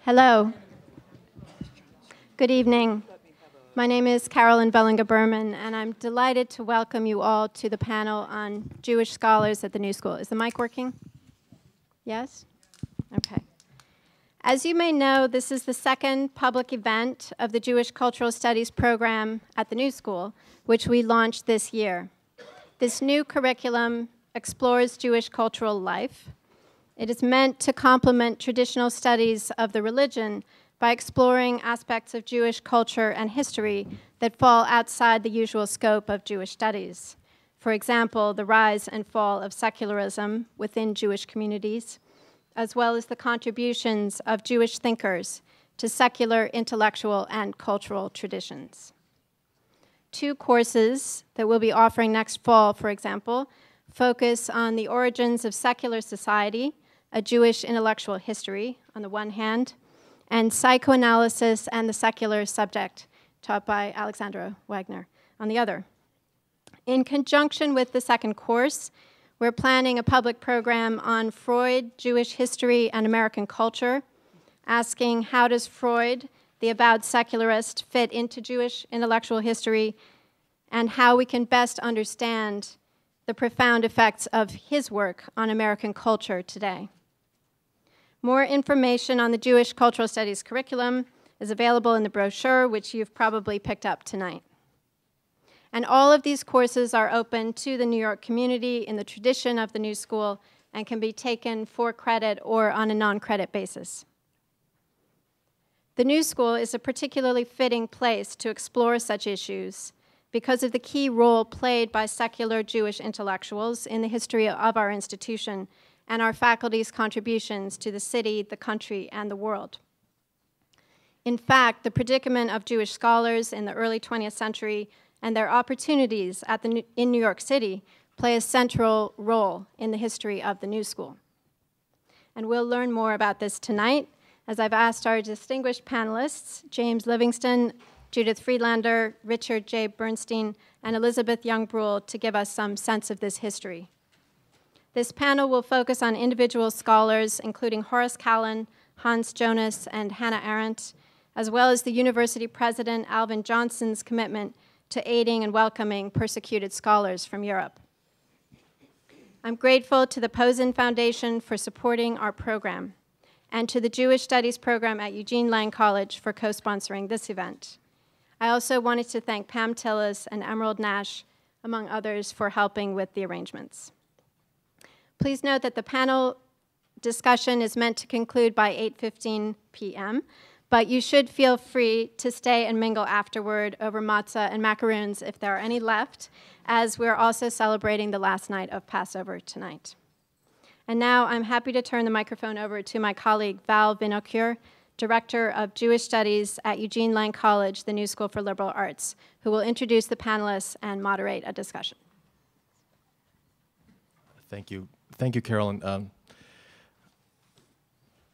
Hello. Good evening. My name is Carolyn Bellinger-Berman, and I'm delighted to welcome you all to the panel on Jewish scholars at the New School. Is the mic working? Yes? Okay. As you may know, this is the second public event of the Jewish Cultural Studies program at the New School, which we launched this year. This new curriculum explores Jewish cultural life. It is meant to complement traditional studies of the religion by exploring aspects of Jewish culture and history that fall outside the usual scope of Jewish studies. For example, the rise and fall of secularism within Jewish communities, as well as the contributions of Jewish thinkers to secular intellectual and cultural traditions. 2 courses that we'll be offering next fall, for example, focus on the origins of secular society, a Jewish intellectual history, on the one hand, and psychoanalysis and the secular subject, taught by Alexandra Wagner, on the other. In conjunction with the second course, we're planning a public program on Freud, Jewish history, and American culture, asking how does Freud, the avowed secularist, fit into Jewish intellectual history, and how we can best understand the profound effects of his work on American culture today. More information on the Jewish Cultural Studies curriculum is available in the brochure, which you've probably picked up tonight. And all of these courses are open to the New York community in the tradition of the New School and can be taken for credit or on a non-credit basis. The New School is a particularly fitting place to explore such issues because of the key role played by secular Jewish intellectuals in the history of our institution and our faculty's contributions to the city, the country, and the world. In fact, the predicament of Jewish scholars in the early 20th century and their opportunities in New York City play a central role in the history of the New School. And we'll learn more about this tonight, as I've asked our distinguished panelists, James Livingston, Judith Friedlander, Richard J. Bernstein, and Elisabeth Young-Bruehl to give us some sense of this history. This panel will focus on individual scholars, including Horace Kallen, Jonas, and Hannah Arendt, as well as the university president, Alvin Johnson's commitment to aiding and welcoming persecuted scholars from Europe. I'm grateful to the Posen Foundation for supporting our program, and to the Jewish Studies program at Eugene Lang College for co-sponsoring this event. I also wanted to thank Pam Tillis and Emerald Nash, among others, for helping with the arrangements. Please note that the panel discussion is meant to conclude by 8:15 p.m., but you should feel free to stay and mingle afterward over matzah and macaroons if there are any left, as we're also celebrating the last night of Passover tonight. And now I'm happy to turn the microphone over to my colleague Val Vinokur, Director of Jewish Studies at Eugene Lang College, the New School for Liberal Arts, who will introduce the panelists and moderate a discussion. Thank you. Thank you, Carolyn.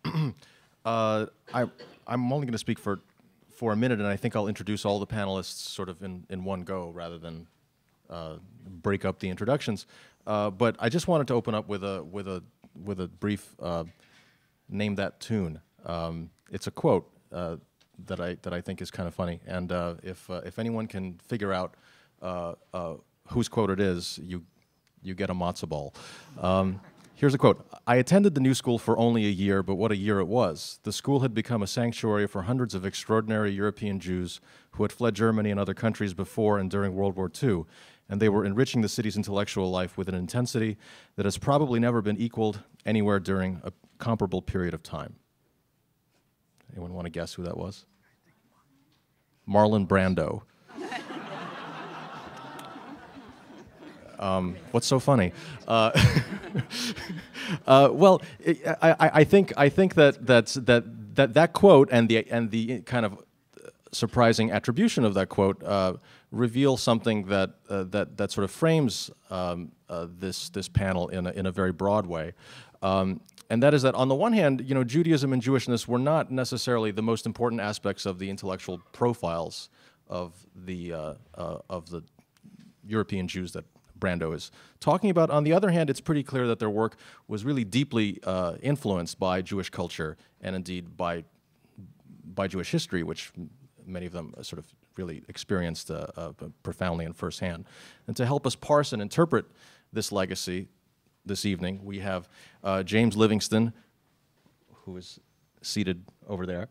I'm only going to speak for a minute, and I think I'll introduce all the panelists sort of in one go rather than break up the introductions. But I just wanted to open up with a brief name that tune. It's a quote that I think is kind of funny, and if anyone can figure out whose quote it is, you get a matzo ball. Here's a quote. "I attended the New School for only a year, but what a year it was. The school had become a sanctuary for hundreds of extraordinary European Jews who had fled Germany and other countries before and during World War II, and they were enriching the city's intellectual life with an intensity that has probably never been equaled anywhere during a comparable period of time." Anyone want to guess who that was? Marlon Brando. What's so funny? Well, I think that quote and the kind of surprising attribution of that quote reveal something that sort of frames this panel in a very broad way. And that is that, on the one hand, Judaism and Jewishness were not necessarily the most important aspects of the intellectual profiles of the European Jews that Brando is talking about. On the other hand, it's pretty clear that their work was really deeply influenced by Jewish culture, and indeed by by Jewish history, which many of them sort of really experienced profoundly and firsthand. And to help us parse and interpret this legacy this evening, we have James Livingston, who is seated over there,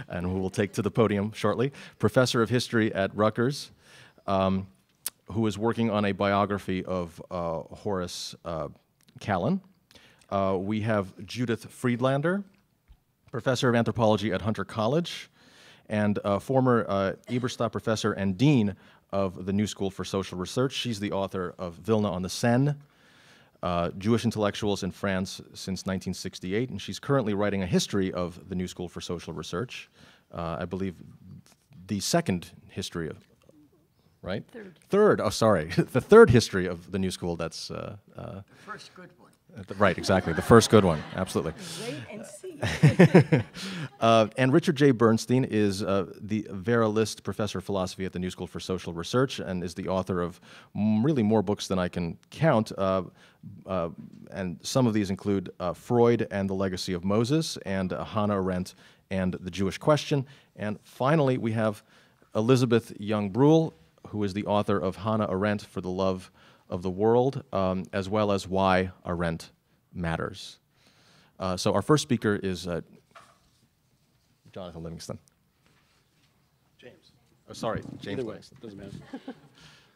and who will take to the podium shortly, professor of history at Rutgers, who is working on a biography of Horace Kallen. We have Judith Friedlander, professor of anthropology at Hunter College, and former Eberstadt professor and dean of the New School for Social Research. She's the author of Vilna on the Seine, Jewish Intellectuals in France since 1968, and she's currently writing a history of the New School for Social Research. I believe the second history of, right? Third, oh sorry, the third history of the New School, that's... the first good one. Right, exactly, the first good one, absolutely. Wait and see. And Richard J. Bernstein is the Vera List Professor of Philosophy at the New School for Social Research and is the author of really more books than I can count. And some of these include Freud and the Legacy of Moses, and Hannah Arendt and the Jewish Question. And finally, we have Elisabeth Young-Bruehl, who is the author of Hannah Arendt for the Love of the World, as well as Why Arendt Matters. So our first speaker is Jonathan Livingston. James. Oh, sorry, James Either way, Livingston. doesn't matter.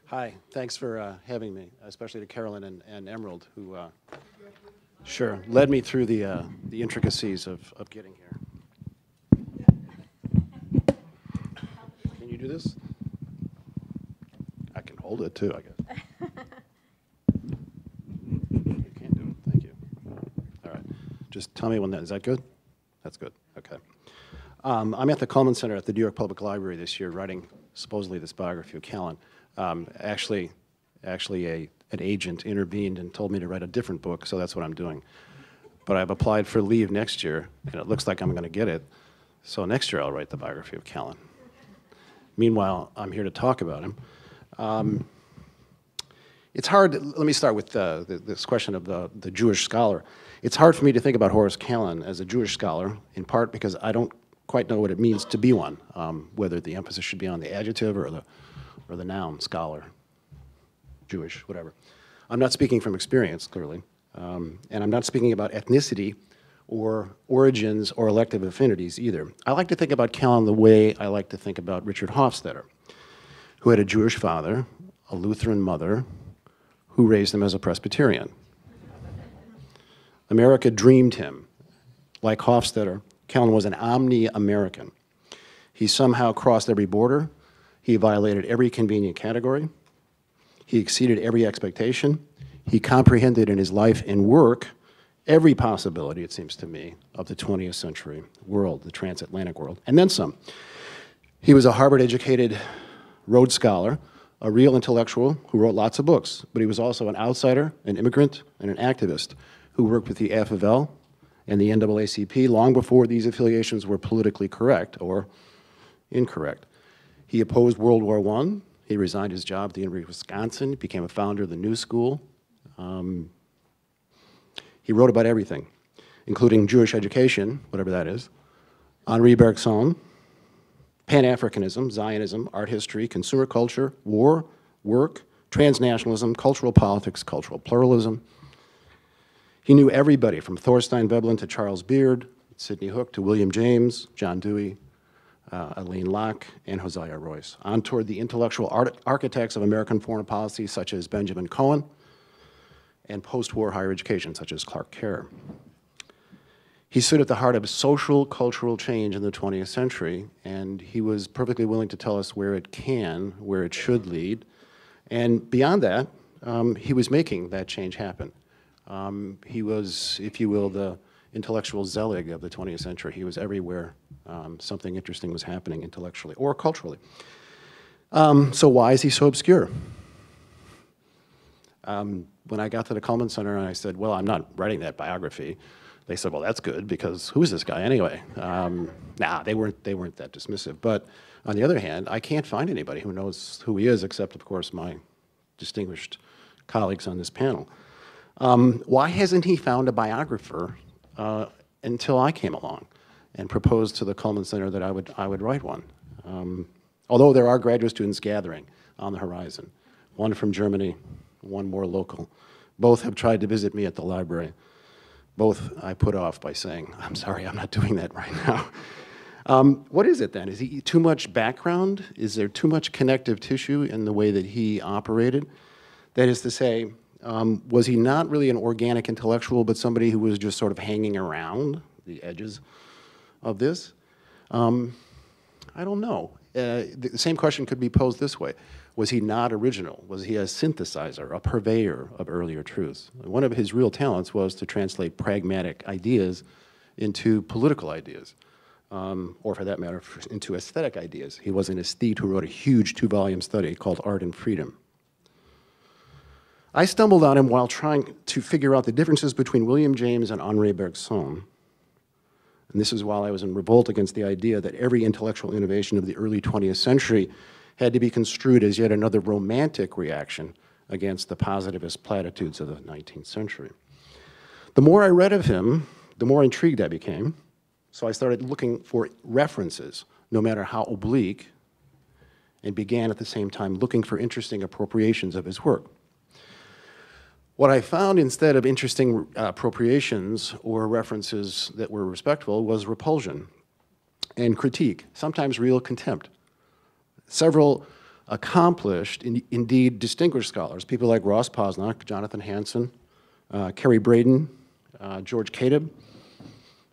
Hi, thanks for having me, especially to Carolyn and Emerald, who sure led me through the intricacies of getting here. Can you do this? I can hold it too, I guess. You can't do it. Thank you. All right. Just tell me when that is that good? That's good. Okay. I'm at the Cullman Center at the New York Public Library this year, writing supposedly this biography of Kallen. Actually, an agent intervened and told me to write a different book, so that's what I'm doing. But I've applied for leave next year, and it looks like I'm going to get it. So next year I'll write the biography of Kallen. Meanwhile, I'm here to talk about him. It's hard, let me start with this question of the Jewish scholar. It's hard for me to think about Horace Kallen as a Jewish scholar, in part because I don't quite know what it means to be one, whether the emphasis should be on the adjective or the noun, scholar, Jewish, whatever. I'm not speaking from experience, clearly, and I'm not speaking about ethnicity or origins or elective affinities either. I like to think about Kallen the way I like to think about Richard Hofstadter, who had a Jewish father, a Lutheran mother, who raised him as a Presbyterian. America dreamed him. Like Hofstadter, Kallen was an omni-American. He somehow crossed every border. He violated every convenient category. He exceeded every expectation. He comprehended in his life and work every possibility, it seems to me, of the 20th century world, the transatlantic world, and then some. He was a Harvard-educated Rhodes Scholar, a real intellectual who wrote lots of books, but he was also an outsider, an immigrant, and an activist who worked with the AFL and the NAACP long before these affiliations were politically correct or incorrect. He opposed World War I. He resigned his job at the University of Wisconsin, became a founder of the New School. He wrote about everything, including Jewish education, whatever that is, Henri Bergson, Pan-Africanism, Zionism, art history, consumer culture, war, work, transnationalism, cultural politics, cultural pluralism. He knew everybody from Thorstein Veblen to Charles Beard, Sidney Hook to William James, John Dewey, Alain Locke, and Hosea Royce, on toward the intellectual architects of American foreign policy such as Benjamin Cohen, and post-war higher education such as Clark Kerr. He stood at the heart of social cultural change in the 20th century, and he was perfectly willing to tell us where it can, where it should lead. And beyond that, he was making that change happen. He was, if you will, the intellectual Zelig of the 20th century. He was everywhere something interesting was happening intellectually or culturally. So why is he so obscure? When I got to the Cullman Center and I said, well, I'm not writing that biography, they said, well, that's good, because who is this guy anyway? Nah, they weren't that dismissive. But on the other hand, I can't find anybody who knows who he is, except, of course, my distinguished colleagues on this panel. Why hasn't he found a biographer until I came along? and proposed to the Kallen Center that I would write one. Although there are graduate students gathering on the horizon, one from Germany, one more local. Both have tried to visit me at the library. Both I put off by saying, I'm sorry, I'm not doing that right now. What is it then? Is he too much background? Is there too much connective tissue in the way that he operated? That is to say, was he not really an organic intellectual, but somebody who was just sort of hanging around the edges of this? I don't know. The same question could be posed this way. Was he not original? Was he a synthesizer, a purveyor of earlier truths? One of his real talents was to translate pragmatic ideas into political ideas, or for that matter, into aesthetic ideas. He was an aesthete who wrote a huge 2-volume study called Art and Freedom. I stumbled on him while trying to figure out the differences between William James and Henri Bergson. And this is while I was in revolt against the idea that every intellectual innovation of the early 20th century had to be construed as yet another romantic reaction against the positivist platitudes of the 19th century. The more I read of him, the more intrigued I became. So I started looking for references, no matter how oblique, and began at the same time looking for interesting appropriations of his work. What I found instead of interesting appropriations or references that were respectful was repulsion and critique, sometimes real contempt. Several accomplished, indeed distinguished scholars, people like Ross Posnock, Jonathan Hanson, Kerry Braden, George Kadeb,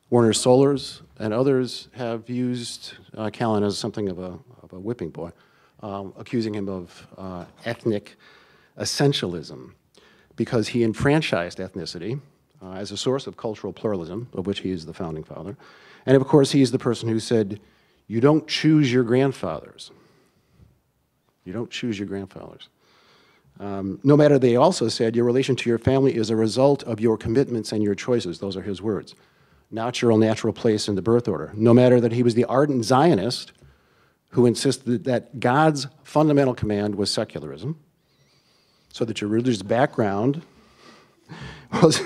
Werner Solers, and others have used Kallen as something of a whipping boy, accusing him of ethnic essentialism, because he enfranchised ethnicity as a source of cultural pluralism, of which he is the founding father. And of course, he is the person who said, you don't choose your grandfathers. You don't choose your grandfathers. No matter, they also said, your relation to your family is a result of your commitments and your choices. Those are his words. Not your natural place in the birth order. No matter that he was the ardent Zionist who insisted that God's fundamental command was secularism, so that your religious background was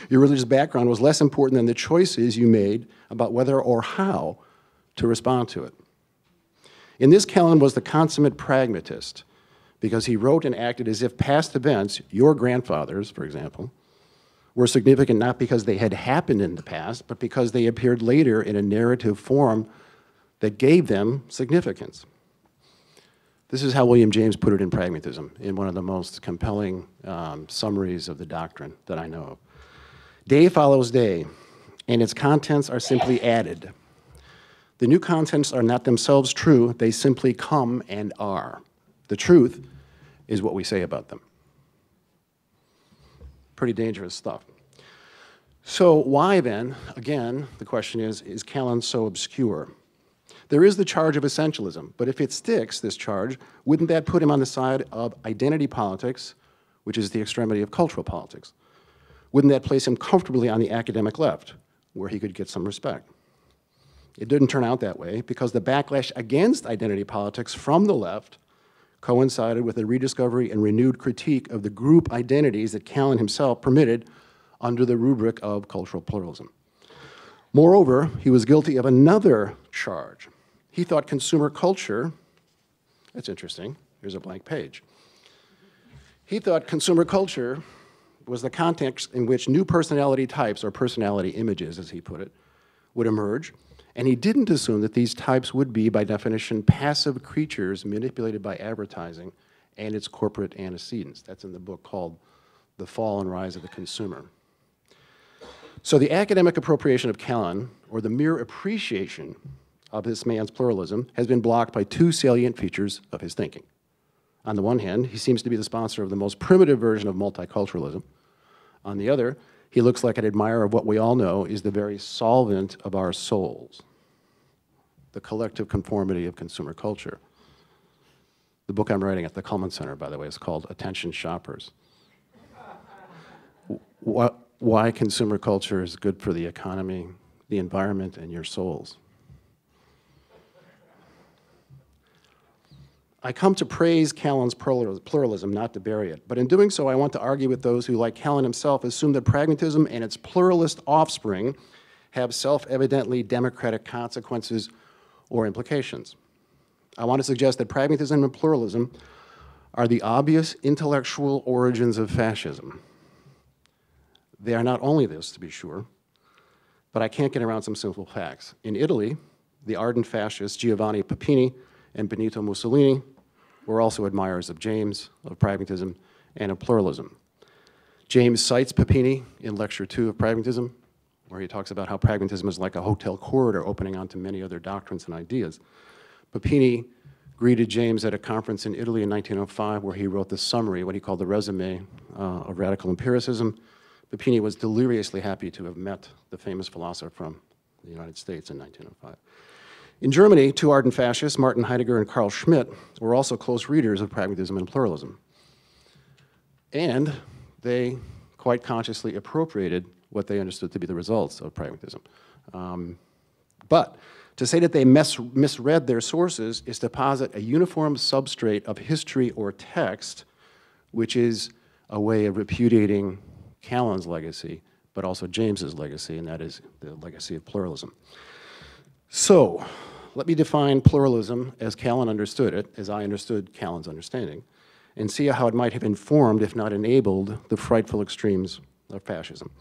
less important than the choices you made about whether or how to respond to it. In this, Kallen was the consummate pragmatist, because he wrote and acted as if past events, your grandfathers, for example, were significant not because they had happened in the past, but because they appeared later in a narrative form that gave them significance. This is how William James put it in Pragmatism, in one of the most compelling summaries of the doctrine that I know of. Day follows day, and its contents are simply added. The new contents are not themselves true, they simply come and are. The truth is what we say about them. Pretty dangerous stuff. So why then, again, the question is Kallen so obscure? There is the charge of essentialism, but if it sticks, this charge, wouldn't that put him on the side of identity politics, which is the extremity of cultural politics? Wouldn't that place him comfortably on the academic left, where he could get some respect? It didn't turn out that way, because the backlash against identity politics from the left coincided with a rediscovery and renewed critique of the group identities that Kallen himself permitted under the rubric of cultural pluralism. Moreover, he was guilty of another charge. He thought consumer culture, that's interesting, here's a blank page. He thought consumer culture was the context in which new personality types, or personality images, as he put it, would emerge, and he didn't assume that these types would be, by definition, passive creatures manipulated by advertising and its corporate antecedents. That's in the book called The Fall and Rise of the Consumer. So the academic appropriation of Kallen, or the mere appreciation of this man's pluralism, has been blocked by two salient features of his thinking. On the one hand, he seems to be the sponsor of the most primitive version of multiculturalism. On the other, he looks like an admirer of what we all know is the very solvent of our souls, the collective conformity of consumer culture. The book I'm writing at the Kallen Center, by the way, is called Attention Shoppers. Why consumer culture is good for the economy, the environment, and your souls. I come to praise Kallen's pluralism, not to bury it. But in doing so, I want to argue with those who, like Kallen himself, assume that pragmatism and its pluralist offspring have self-evidently democratic consequences or implications. I want to suggest that pragmatism and pluralism are the obvious intellectual origins of fascism. They are not only this, to be sure, but I can't get around some simple facts. In Italy, the ardent fascists Giovanni Papini and Benito Mussolini were also admirers of James, of pragmatism, and of pluralism. James cites Papini in Lecture 2 of Pragmatism, where he talks about how pragmatism is like a hotel corridor opening onto many other doctrines and ideas. Papini greeted James at a conference in Italy in 1905 where he wrote the summary, what he called the resume of radical empiricism. Papini was deliriously happy to have met the famous philosopher from the United States in 1905. In Germany, two ardent fascists, Martin Heidegger and Carl Schmitt, were also close readers of pragmatism and pluralism. And they quite consciously appropriated what they understood to be the results of pragmatism. But to say that they misread their sources is to posit a uniform substrate of history or text, which is a way of repudiating Kallen's legacy, but also James's legacy, and that is the legacy of pluralism. So, let me define pluralism as Kallen understood it, as I understood Kallen's understanding, and see how it might have informed, if not enabled, the frightful extremes of fascism.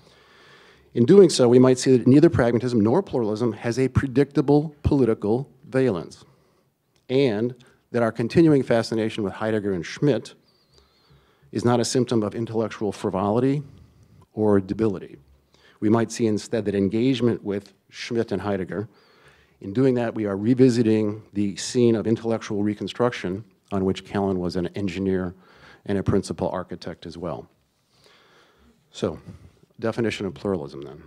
In doing so, we might see that neither pragmatism nor pluralism has a predictable political valence, and that our continuing fascination with Heidegger and Schmitt is not a symptom of intellectual frivolity or debility. We might see instead that engagement with Schmitt and Heidegger, in doing that, we are revisiting the scene of intellectual reconstruction on which Kallen was an engineer and a principal architect as well. So, definition of pluralism then,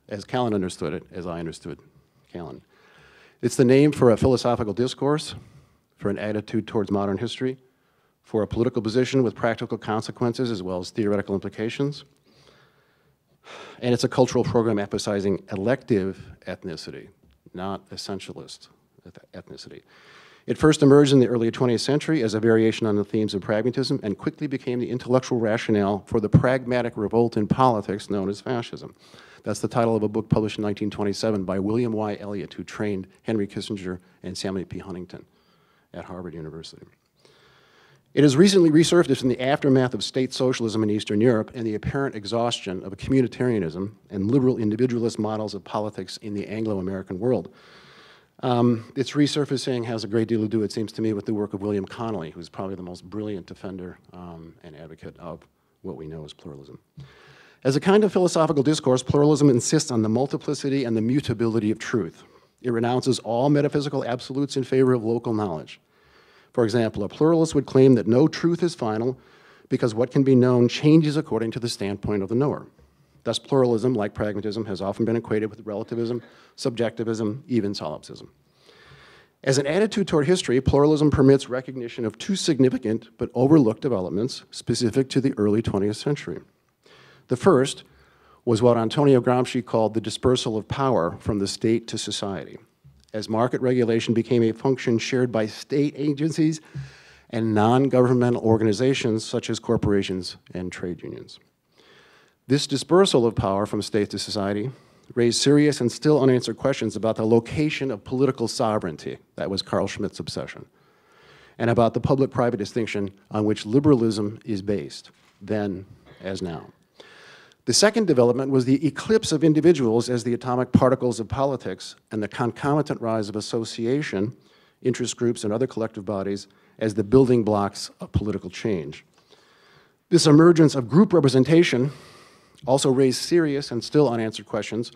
as Kallen understood it, as I understood Kallen. It's the name for a philosophical discourse, for an attitude towards modern history, for a political position with practical consequences as well as theoretical implications. And it's a cultural program emphasizing elective ethnicity, not essentialist ethnicity. It first emerged in the early 20th century as a variation on the themes of pragmatism and quickly became the intellectual rationale for the pragmatic revolt in politics known as fascism. That's the title of a book published in 1927 by William Y. Elliott, who trained Henry Kissinger and Samuel P. Huntington at Harvard University. It has recently resurfaced in the aftermath of state socialism in Eastern Europe and the apparent exhaustion of communitarianism and liberal individualist models of politics in the Anglo-American world. Its resurfacing has a great deal to do, it seems to me, with the work of William Connolly, who's probably the most brilliant defender and advocate of what we know as pluralism. As a kind of philosophical discourse, pluralism insists on the multiplicity and the mutability of truth. It renounces all metaphysical absolutes in favor of local knowledge. For example, a pluralist would claim that no truth is final because what can be known changes according to the standpoint of the knower. Thus, pluralism, like pragmatism, has often been equated with relativism, subjectivism, even solipsism. As an attitude toward history, pluralism permits recognition of two significant but overlooked developments specific to the early 20th century. The first was what Antonio Gramsci called the dispersal of power from the state to society, as market regulation became a function shared by state agencies and non-governmental organizations such as corporations and trade unions. This dispersal of power from state to society raised serious and still unanswered questions about the location of political sovereignty, that was Carl Schmitt's obsession, and about the public-private distinction on which liberalism is based, then as now. The second development was the eclipse of individuals as the atomic particles of politics and the concomitant rise of association, interest groups, and other collective bodies as the building blocks of political change. This emergence of group representation also raised serious and still unanswered questions,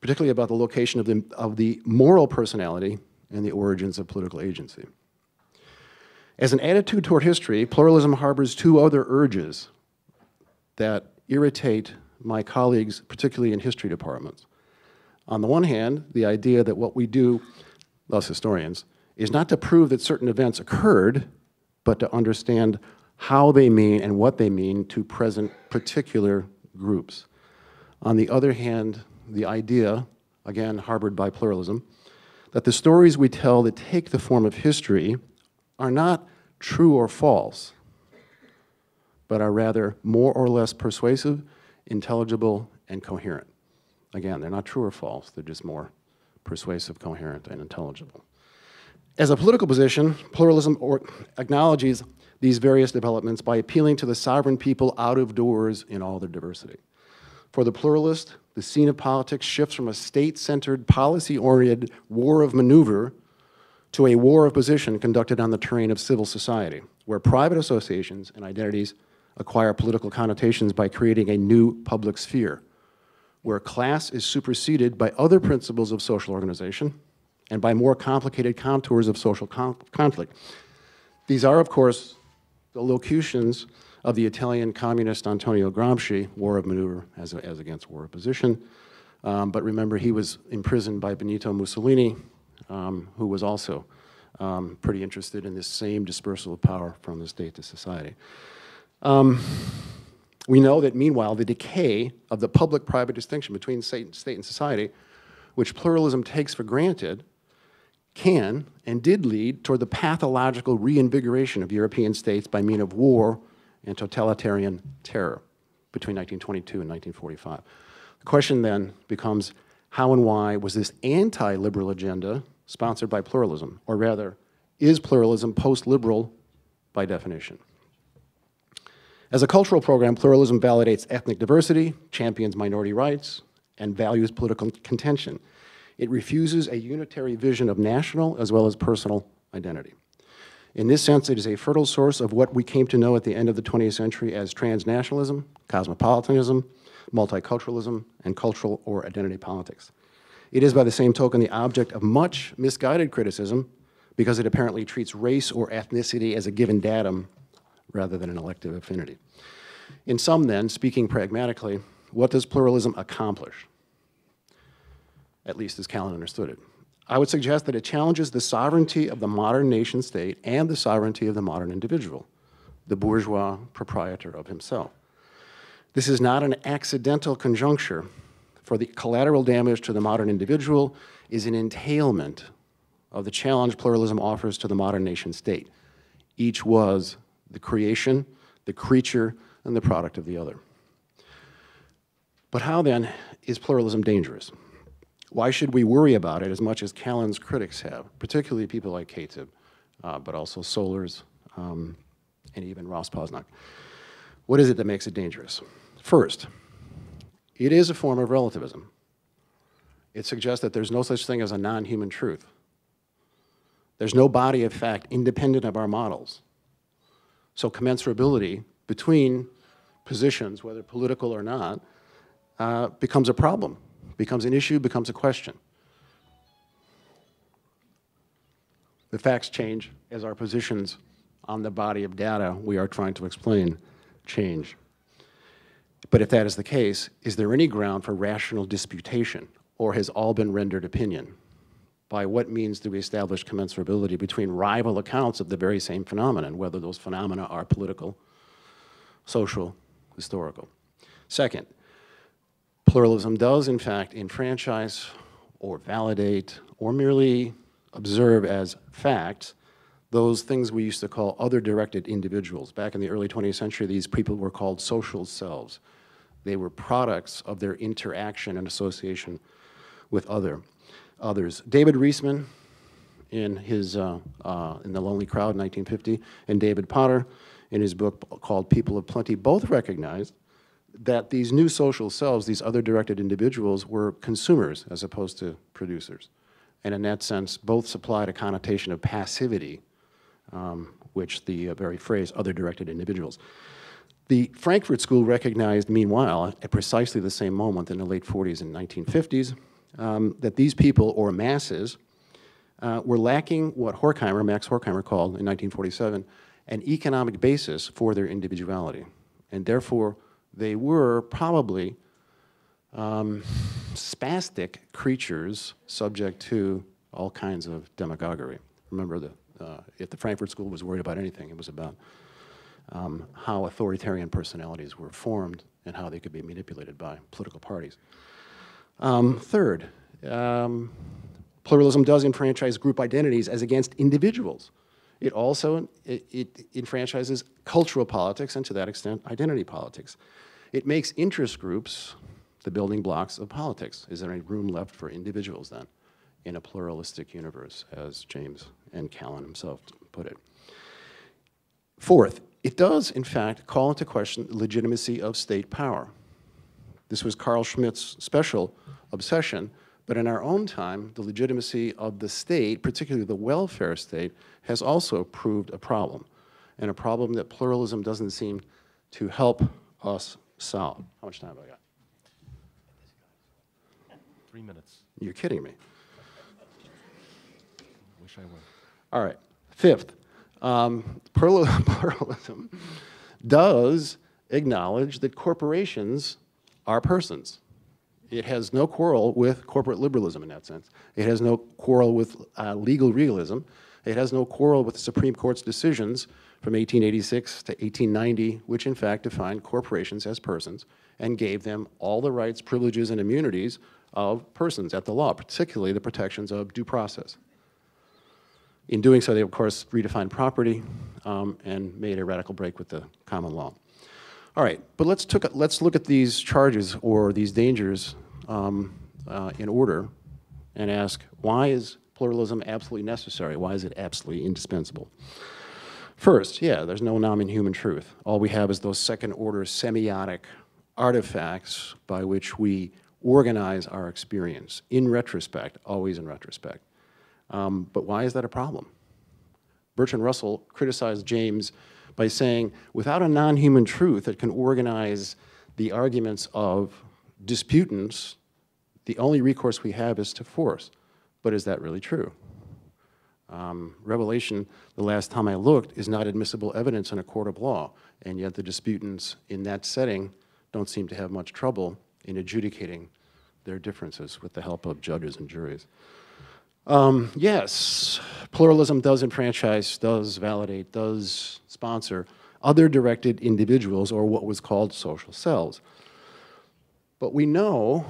particularly about the location of the moral personality and the origins of political agency. As an attitude toward history, pluralism harbors two other urges that irritate my colleagues, particularly in history departments. On the one hand, the idea that what we do, us historians, is not to prove that certain events occurred, but to understand how they mean and what they mean to present particular groups. On the other hand, the idea, again harbored by pluralism, that the stories we tell that take the form of history are not true or false, but are rather more or less persuasive, intelligible, and coherent. Again, they're not true or false, they're just more persuasive, coherent, and intelligible. As a political position, pluralism acknowledges these various developments by appealing to the sovereign people out of doors in all their diversity. For the pluralist, the scene of politics shifts from a state-centered, policy-oriented war of maneuver to a war of position conducted on the terrain of civil society, where private associations and identities acquire political connotations by creating a new public sphere, where class is superseded by other principles of social organization and by more complicated contours of social conflict. These are, of course, the locutions of the Italian communist Antonio Gramsci, war of maneuver as against war of position. But remember, he was imprisoned by Benito Mussolini, who was also pretty interested in this same dispersal of power from the state to society. We know that, meanwhile, the decay of the public-private distinction between state and society, which pluralism takes for granted, can and did lead toward the pathological reinvigoration of European states by means of war and totalitarian terror between 1922 and 1945. The question then becomes, how and why was this anti-liberal agenda sponsored by pluralism? Or rather, is pluralism post-liberal by definition? As a cultural program, pluralism validates ethnic diversity, champions minority rights, and values political contention. It refuses a unitary vision of national as well as personal identity. In this sense, it is a fertile source of what we came to know at the end of the 20th century as transnationalism, cosmopolitanism, multiculturalism, and cultural or identity politics. It is, by the same token, the object of much misguided criticism because it apparently treats race or ethnicity as a given datum rather than an elective affinity. In sum, then, speaking pragmatically, what does pluralism accomplish? At least as Kallen understood it. I would suggest that it challenges the sovereignty of the modern nation state and the sovereignty of the modern individual, the bourgeois proprietor of himself. This is not an accidental conjuncture, for the collateral damage to the modern individual is an entailment of the challenge pluralism offers to the modern nation state. Each was the creation, the creature, and the product of the other. But how then is pluralism dangerous? Why should we worry about it as much as Kallen's critics have, particularly people like Katib, but also Solers, and even Ross Posnock? What is it that makes it dangerous? First, it is a form of relativism. It suggests that there's no such thing as a non-human truth. There's no body of fact independent of our models. So commensurability between positions, whether political or not, becomes a problem, becomes an issue, becomes a question. The facts change as our positions on the body of data we are trying to explain change. But if that is the case, is there any ground for rational disputation, or has all been rendered opinion? By what means do we establish commensurability between rival accounts of the very same phenomenon, whether those phenomena are political, social, historical? Second, pluralism does, in fact, enfranchise or validate or merely observe as facts those things we used to call other-directed individuals. Back in the early 20th century, these people were called social selves. They were products of their interaction and association with others. David Riesman, in his In the Lonely Crowd, 1950, and David Potter, in his book called People of Plenty, both recognized that these new social selves, these other-directed individuals, were consumers as opposed to producers. And in that sense, both supplied a connotation of passivity, which the very phrase, other-directed individuals. The Frankfurt School recognized, meanwhile, at precisely the same moment in the late 40s and 1950s, that these people, or masses, were lacking what Max Horkheimer called, in 1947, an economic basis for their individuality. And therefore, they were probably spastic creatures subject to all kinds of demagoguery. Remember, if the Frankfurt School was worried about anything, it was about how authoritarian personalities were formed and how they could be manipulated by political parties. Third, pluralism does enfranchise group identities as against individuals. It also enfranchises cultural politics and, to that extent, identity politics. It makes interest groups the building blocks of politics. Is there any room left for individuals then in a pluralistic universe, as James and Kallen himself put it? Fourth, it does, in fact, call into question the legitimacy of state power. This was Carl Schmitt's special obsession, but in our own time, the legitimacy of the state, particularly the welfare state, has also proved a problem, and a problem that pluralism doesn't seem to help us solve. How much time have I got? 3 minutes. You're kidding me. Wish I were. All right. Fifth, pluralism does acknowledge that corporations are persons. It has no quarrel with corporate liberalism in that sense. It has no quarrel with legal realism. It has no quarrel with the Supreme Court's decisions from 1886 to 1890, which in fact defined corporations as persons and gave them all the rights, privileges, and immunities of persons at the law, particularly the protections of due process. In doing so, they, of course, redefined property and made a radical break with the common law. All right, but let's look at these charges or these dangers in order and ask, why is pluralism absolutely necessary? Why is it absolutely indispensable? First, yeah, there's no non-human truth. All we have is those second-order semiotic artifacts by which we organize our experience, in retrospect, always in retrospect. But why is that a problem? Bertrand Russell criticized James by saying, without a non-human truth that can organize the arguments of disputants, the only recourse we have is to force. But is that really true? Revelation, the last time I looked, is not admissible evidence in a court of law, and yet the disputants in that setting don't seem to have much trouble in adjudicating their differences with the help of judges and juries. Yes, pluralism does enfranchise, does validate, does sponsor other directed individuals, or what was called social selves. But we know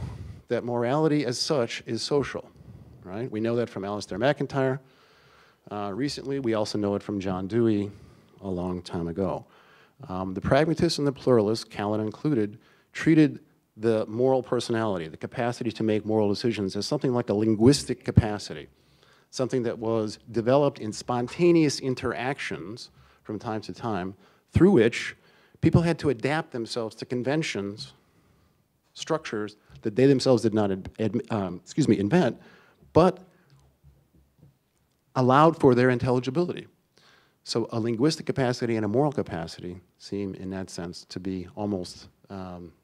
that morality as such is social, right? We know that from Alistair McIntyre recently. We also know it from John Dewey a long time ago. The pragmatists and the pluralists, Kallen included, treated the moral personality, the capacity to make moral decisions, as something like a linguistic capacity, something that was developed in spontaneous interactions from time to time, through which people had to adapt themselves to conventions, structures that they themselves did not invent, but allowed for their intelligibility. So a linguistic capacity and a moral capacity seem, in that sense, to be almost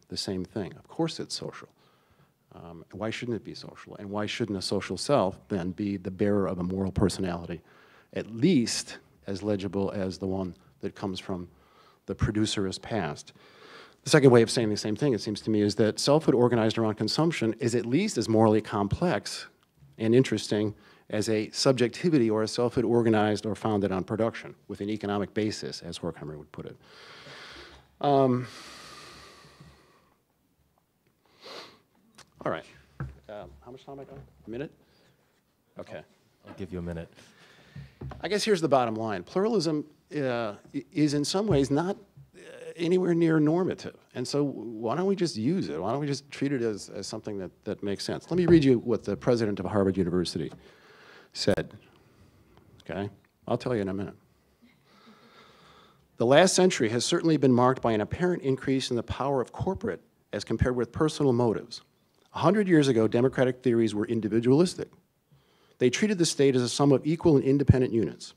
the same thing. Of course it's social. Why shouldn't it be social? And why shouldn't a social self then be the bearer of a moral personality, at least as legible as the one that comes from the producerist past? The second way of saying the same thing, it seems to me, is that selfhood organized around consumption is at least as morally complex and interesting as a subjectivity or a selfhood organized or founded on production with an economic basis, as Horkheimer would put it. All right. How much time have I got? A minute? Okay. I'll give you a minute. I guess here's the bottom line. Pluralism is in some ways not anywhere near normative. And so why don't we just use it? Why don't we just treat it as something that makes sense? Let me read you what the president of Harvard University said. Okay? I'll tell you in a minute. The last century has certainly been marked by an apparent increase in the power of corporate as compared with personal motives. 100 years ago, democratic theories were individualistic. They treated the state as a sum of equal and independent units.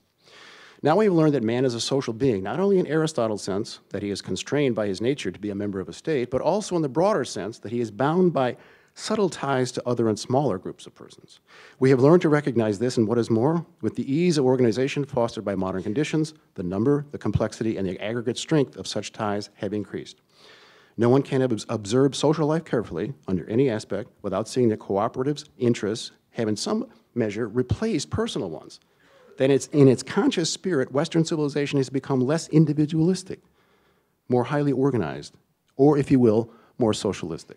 Now we have learned that man is a social being, not only in Aristotle's sense, that he is constrained by his nature to be a member of a state, but also in the broader sense that he is bound by subtle ties to other and smaller groups of persons. We have learned to recognize this, and what is more, with the ease of organization fostered by modern conditions, the number, the complexity, and the aggregate strength of such ties have increased. No one can observe social life carefully, under any aspect, without seeing that cooperatives' interests have in some measure replaced personal ones. That in its conscious spirit, Western civilization has become less individualistic, more highly organized, or, if you will, more socialistic.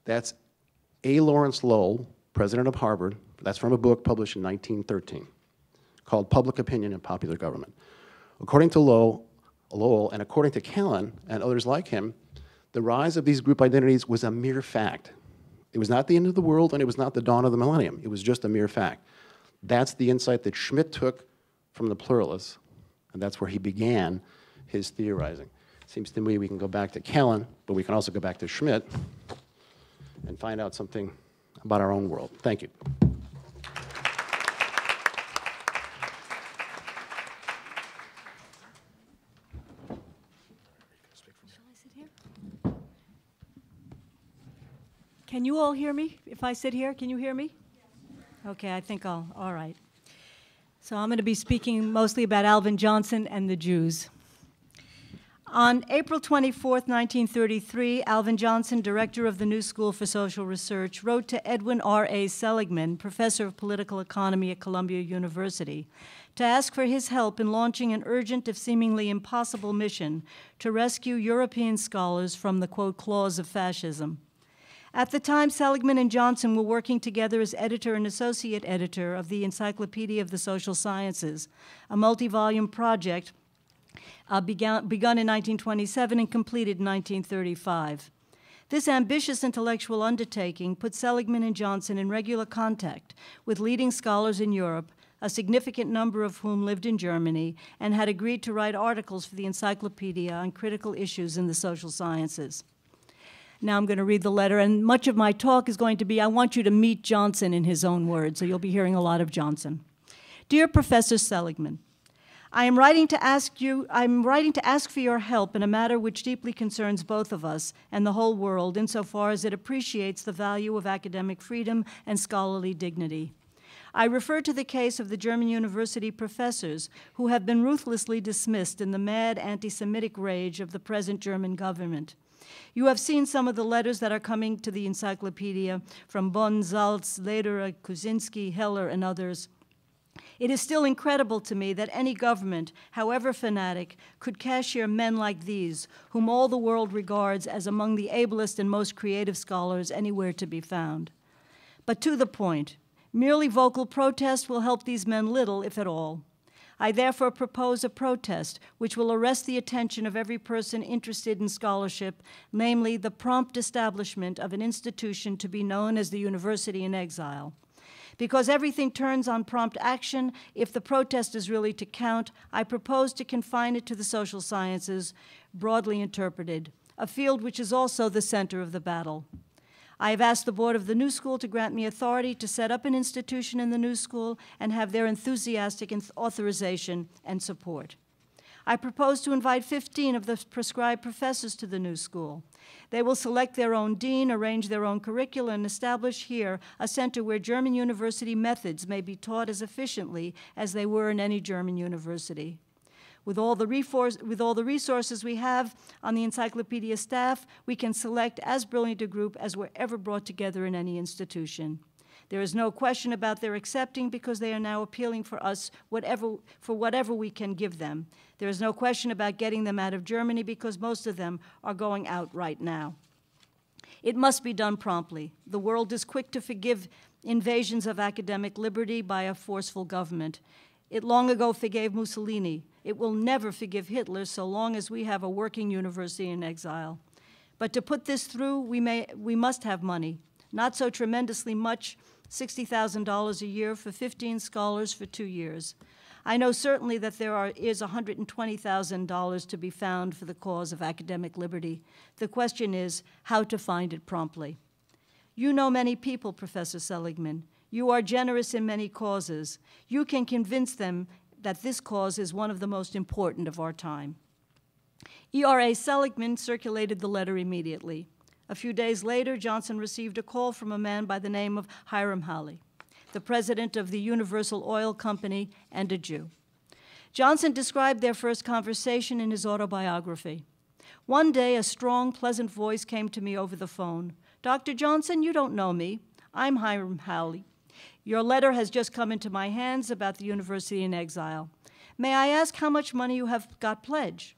That's A. Lawrence Lowell, president of Harvard. That's from a book published in 1913 called Public Opinion and Popular Government. According to Lowell, and according to Kallen and others like him, The rise of these group identities was a mere fact. It was not the end of the world, and it was not the dawn of the millennium. It was just a mere fact. That's the insight that Schmidt took from the pluralists, and that's where he began his theorizing. Seems to me we can go back to Kallen, but we can also go back to Schmidt and find out something about our own world. Thank you. Can you all hear me? If I sit here, can you hear me? Okay, I think all right. So I'm going to be speaking mostly about Alvin Johnson and the Jews. On April 24th, 1933, Alvin Johnson, director of the New School for Social Research, wrote to Edwin R.A. Seligman, professor of political economy at Columbia University, to ask for his help in launching an urgent, if seemingly impossible, mission to rescue European scholars from the, quote, claws of fascism. At the time, Seligman and Johnson were working together as editor and associate editor of the Encyclopedia of the Social Sciences, a multi-volume project begun in 1927 and completed in 1935. This ambitious intellectual undertaking put Seligman and Johnson in regular contact with leading scholars in Europe, a significant number of whom lived in Germany, and had agreed to write articles for the encyclopedia on critical issues in the social sciences. Now I'm going to read the letter, and much of my talk is going to be, I want you to meet Johnson in his own words, so you'll be hearing a lot of Johnson. Dear Professor Seligman, I'm writing to ask for your help in a matter which deeply concerns both of us and the whole world insofar as it appreciates the value of academic freedom and scholarly dignity. I refer to the case of the German university professors who have been ruthlessly dismissed in the mad anti-Semitic rage of the present German government. You have seen some of the letters that are coming to the encyclopedia from Bonn, Salz, Lederer, Kuczynski, Heller, and others. It is still incredible to me that any government, however fanatic, could cashier men like these, whom all the world regards as among the ablest and most creative scholars anywhere to be found. But to the point, merely vocal protest will help these men little, if at all. I therefore propose a protest which will arrest the attention of every person interested in scholarship, namely the prompt establishment of an institution to be known as the University in Exile. Because everything turns on prompt action, if the protest is really to count, I propose to confine it to the social sciences, broadly interpreted, a field which is also the center of the battle. I have asked the board of the New School to grant me authority to set up an institution in the New School and have their enthusiastic authorization and support. I propose to invite 15 of the prescribed professors to the New School. They will select their own dean, arrange their own curricula, and establish here a center where German university methods may be taught as efficiently as they were in any German university. With all the resources we have on the encyclopedia staff, we can select as brilliant a group as were ever brought together in any institution. There is no question about their accepting because they are now appealing for us for whatever we can give them. There is no question about getting them out of Germany because most of them are going out right now. It must be done promptly. The world is quick to forgive invasions of academic liberty by a forceful government. It long ago forgave Mussolini. It will never forgive Hitler so long as we have a working university in exile. But to put this through, we must have money. Not so tremendously much, $60,000 a year for 15 scholars for 2 years. I know certainly that there is $120,000 to be found for the cause of academic liberty. The question is how to find it promptly. You know many people, Professor Seligman. You are generous in many causes. You can convince them that this cause is one of the most important of our time. E.R.A. Seligman circulated the letter immediately. A few days later, Johnson received a call from a man by the name of Hiram Pally, the president of the Universal Oil Company and a Jew. Johnson described their first conversation in his autobiography. One day, a strong, pleasant voice came to me over the phone. Dr. Johnson, you don't know me. I'm Hiram Pally. Your letter has just come into my hands about the University in Exile. May I ask how much money you have got pledged?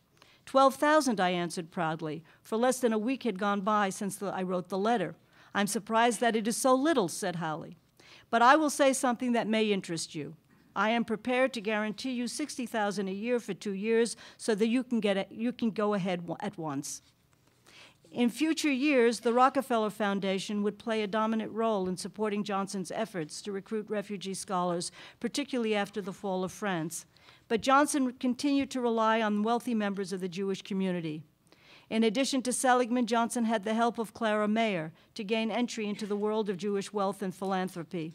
12,000, I answered proudly, for less than a week had gone by since I wrote the letter. I'm surprised that it is so little, said Pally. But I will say something that may interest you. I am prepared to guarantee you 60,000 a year for 2 years so that you can go ahead at once. In future years, the Rockefeller Foundation would play a dominant role in supporting Johnson's efforts to recruit refugee scholars, particularly after the fall of France. But Johnson continued to rely on wealthy members of the Jewish community. In addition to Seligman, Johnson had the help of Clara Mayer to gain entry into the world of Jewish wealth and philanthropy.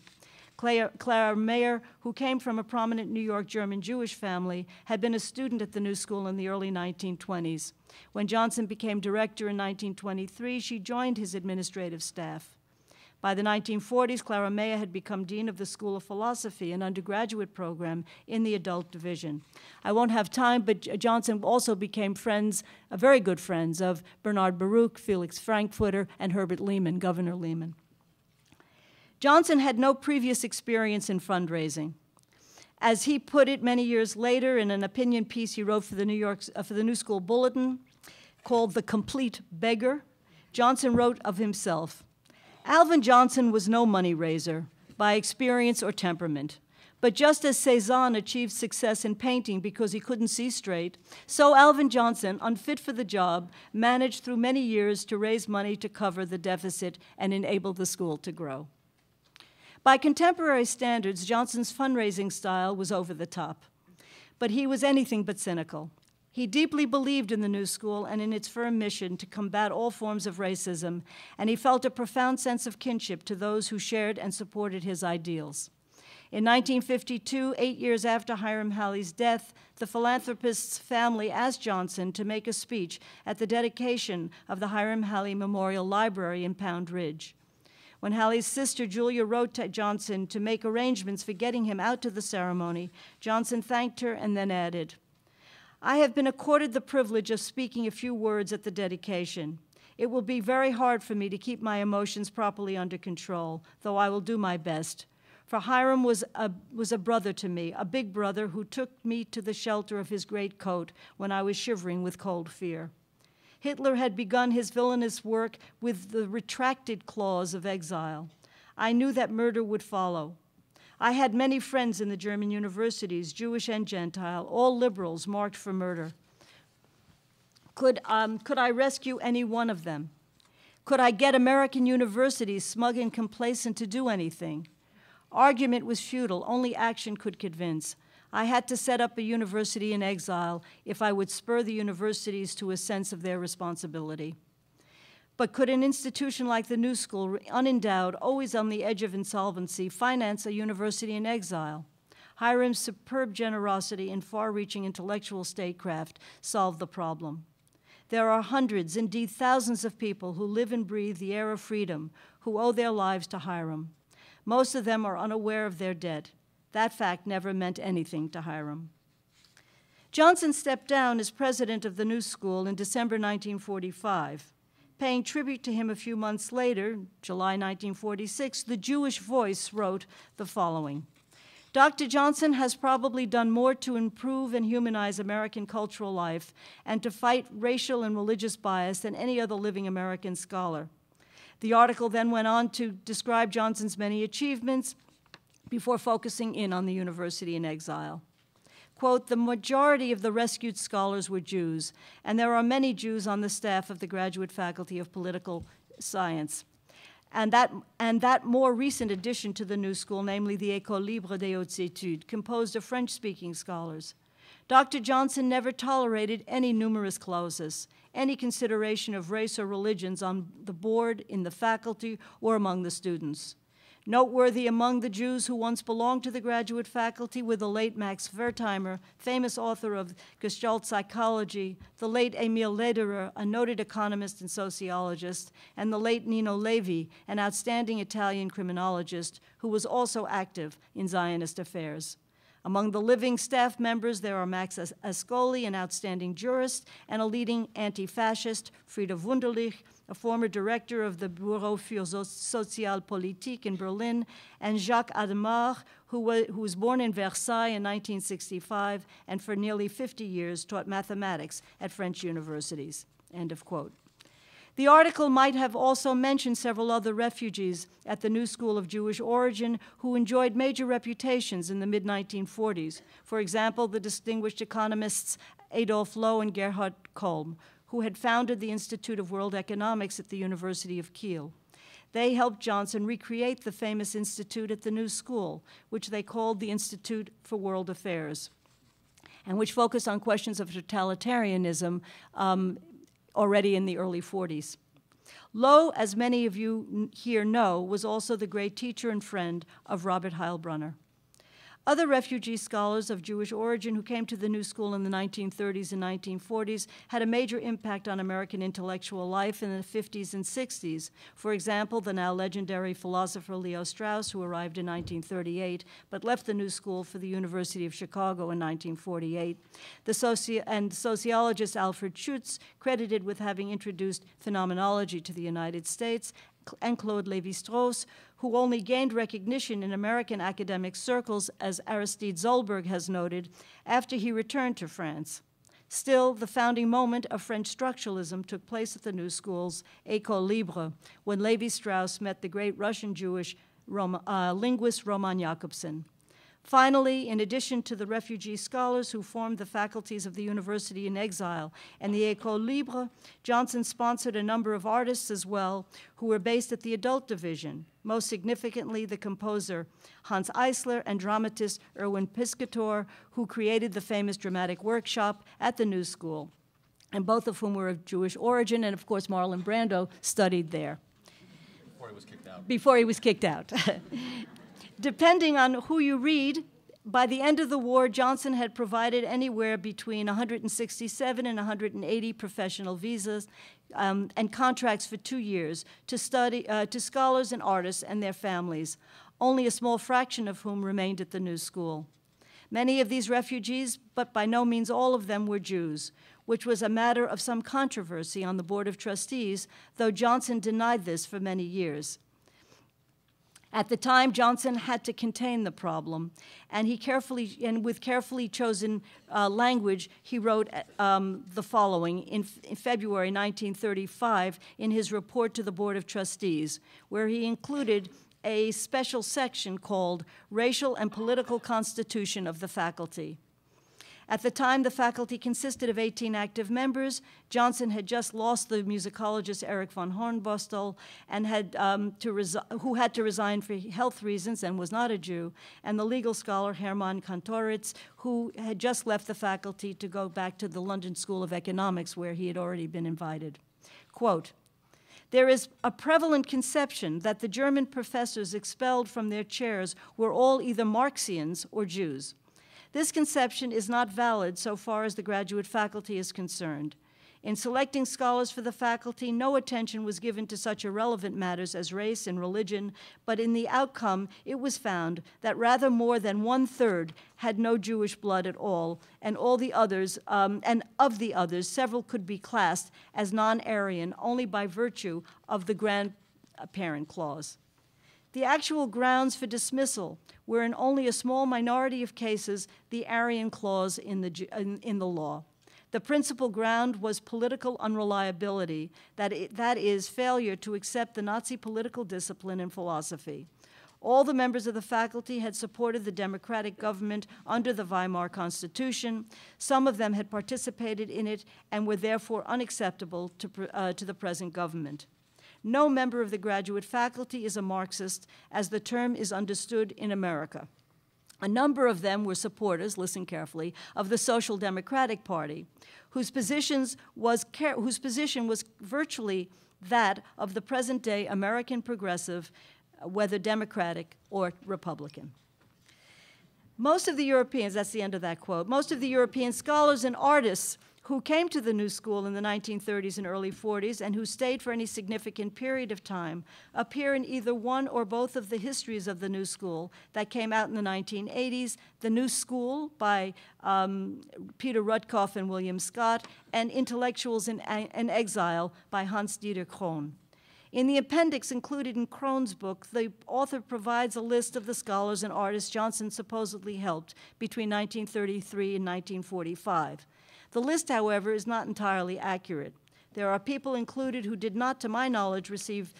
Clara Mayer, who came from a prominent New York German Jewish family, had been a student at the New School in the early 1920s. When Johnson became director in 1923, she joined his administrative staff. By the 1940s, Clara Mayer had become dean of the School of Philosophy, an undergraduate program in the adult division. I won't have time, but Johnson also became friends, very good friends, of Bernard Baruch, Felix Frankfurter, and Herbert Lehman, Governor Lehman. Johnson had no previous experience in fundraising. As he put it many years later in an opinion piece he wrote for the New School Bulletin called The Complete Beggar, Johnson wrote of himself, "Alvin Johnson was no money raiser by experience or temperament. But just as Cézanne achieved success in painting because he couldn't see straight, so Alvin Johnson, unfit for the job, managed through many years to raise money to cover the deficit and enable the school to grow." By contemporary standards, Johnson's fundraising style was over the top, but he was anything but cynical. He deeply believed in the New School and in its firm mission to combat all forms of racism, and he felt a profound sense of kinship to those who shared and supported his ideals. In 1952, 8 years after Hiram Pally's death, the philanthropist's family asked Johnson to make a speech at the dedication of the Hiram Pally Memorial Library in Pound Ridge. When Halley's sister, Julia, wrote to Johnson to make arrangements for getting him out to the ceremony, Johnson thanked her and then added, "I have been accorded the privilege of speaking a few words at the dedication. It will be very hard for me to keep my emotions properly under control, though I will do my best. For Hiram was a brother to me, a big brother who took me to the shelter of his great coat when I was shivering with cold fear. Hitler had begun his villainous work with the retracted clause of exile. I knew that murder would follow. I had many friends in the German universities, Jewish and Gentile, all liberals marked for murder. Could I rescue any one of them? Could I get American universities, smug and complacent, to do anything? Argument was futile. Only action could convince. I had to set up a university in exile if I would spur the universities to a sense of their responsibility. But could an institution like the New School, unendowed, always on the edge of insolvency, finance a university in exile? Hiram's superb generosity and far-reaching intellectual statecraft solved the problem. There are hundreds, indeed thousands of people who live and breathe the air of freedom, who owe their lives to Hiram. Most of them are unaware of their debt. That fact never meant anything to Hiram. Johnson stepped down as president of the New School in December 1945. Paying tribute to him a few months later, July 1946, The Jewish Voice wrote the following. Dr. Johnson has probably done more to improve and humanize American cultural life and to fight racial and religious bias than any other living American scholar. The article then went on to describe Johnson's many achievements before focusing in on the University in Exile. Quote, the majority of the rescued scholars were Jews, and there are many Jews on the staff of the Graduate Faculty of Political Science. And that more recent addition to the New School, namely the École Libre des Hautes Études, composed of French-speaking scholars. Dr. Johnson never tolerated any numerous clauses, any consideration of race or religions on the board, in the faculty, or among the students. Noteworthy among the Jews who once belonged to the graduate faculty were the late Max Wertheimer, famous author of Gestalt Psychology, the late Emil Lederer, a noted economist and sociologist, and the late Nino Levi, an outstanding Italian criminologist who was also active in Zionist affairs. Among the living staff members, there are Max Ascoli, an outstanding jurist, and a leading anti-fascist, Frieda Wunderlich, a former director of the Bureau für Sozialpolitik in Berlin, and Jacques Ademar, who was born in Versailles in 1965 and for nearly 50 years taught mathematics at French universities, end of quote. The article might have also mentioned several other refugees at the New School of Jewish origin who enjoyed major reputations in the mid-1940s. For example, the distinguished economists Adolf Low and Gerhard Kolm, who had founded the Institute of World Economics at the University of Kiel. They helped Johnson recreate the famous institute at the New School, which they called the Institute for World Affairs, and which focused on questions of totalitarianism already in the early 40s. Lowe, as many of you here know, was also the great teacher and friend of Robert Heilbronner. Other refugee scholars of Jewish origin who came to the New School in the 1930s and 1940s had a major impact on American intellectual life in the 50s and 60s. For example, the now legendary philosopher Leo Strauss, who arrived in 1938 but left the New School for the University of Chicago in 1948. The sociologist Alfred Schutz, credited with having introduced phenomenology to the United States, and Claude Lévi-Strauss, who only gained recognition in American academic circles, as Aristide Zolberg has noted, after he returned to France. Still, the founding moment of French structuralism took place at the New School's École Libre, when Lévi-Strauss met the great Russian Jewish linguist Roman Jakobson. Finally, in addition to the refugee scholars who formed the faculties of the University In Exile and the École Libre, Johnson sponsored a number of artists as well who were based at the adult division, most significantly the composer Hans Eisler and dramatist Erwin Piscator, who created the famous dramatic workshop at the New School, and both of whom were of Jewish origin, and of course Marlon Brando studied there. Before he was kicked out. Before he was kicked out. Depending on who you read, by the end of the war, Johnson had provided anywhere between 167 and 180 professional visas and contracts for 2 years to scholars and artists and their families, only a small fraction of whom remained at the New School. Many of these refugees, but by no means all of them, were Jews, which was a matter of some controversy on the Board of Trustees, though Johnson denied this for many years. At the time, Johnson had to contain the problem, and with carefully chosen language, he wrote the following in February 1935 in his report to the Board of Trustees, where he included a special section called Racial and Political Constitution of the Faculty. At the time, the faculty consisted of 18 active members. Johnson had just lost the musicologist Erich von Hornbostel, and who had to resign for health reasons and was not a Jew, and the legal scholar Hermann Kantoritz, who had just left the faculty to go back to the London School of Economics, where he had already been invited. Quote, "There is a prevalent conception that the German professors expelled from their chairs were all either Marxians or Jews. This conception is not valid so far as the graduate faculty is concerned. In selecting scholars for the faculty, no attention was given to such irrelevant matters as race and religion, but in the outcome, it was found that rather more than 1/3 had no Jewish blood at all, and all the others, and of the others, several could be classed as non-Aryan only by virtue of the grandparent clause. The actual grounds for dismissal were in only a small minority of cases the Aryan clause in the law. The principal ground was political unreliability, that is, failure to accept the Nazi political discipline and philosophy. All the members of the faculty had supported the democratic government under the Weimar Constitution. Some of them had participated in it and were therefore unacceptable to the present government. No member of the graduate faculty is a Marxist, as the term is understood in America. A number of them were supporters, listen carefully, of the Social Democratic Party, whose position was virtually that of the present-day American progressive, whether Democratic or Republican. Most of the Europeans, that's the end of that quote, most of the European scholars and artists who came to the New School in the 1930s and early 40s and who stayed for any significant period of time appear in either one or both of the histories of the New School that came out in the 1980s, The New School by Peter Rutkoff and William Scott, and Intellectuals in Exile by Hans-Dieter Krohn. In the appendix included in Krohn's book, the author provides a list of the scholars and artists Johnson supposedly helped between 1933 and 1945. The list, however, is not entirely accurate. There are people included who did not, to my knowledge, receive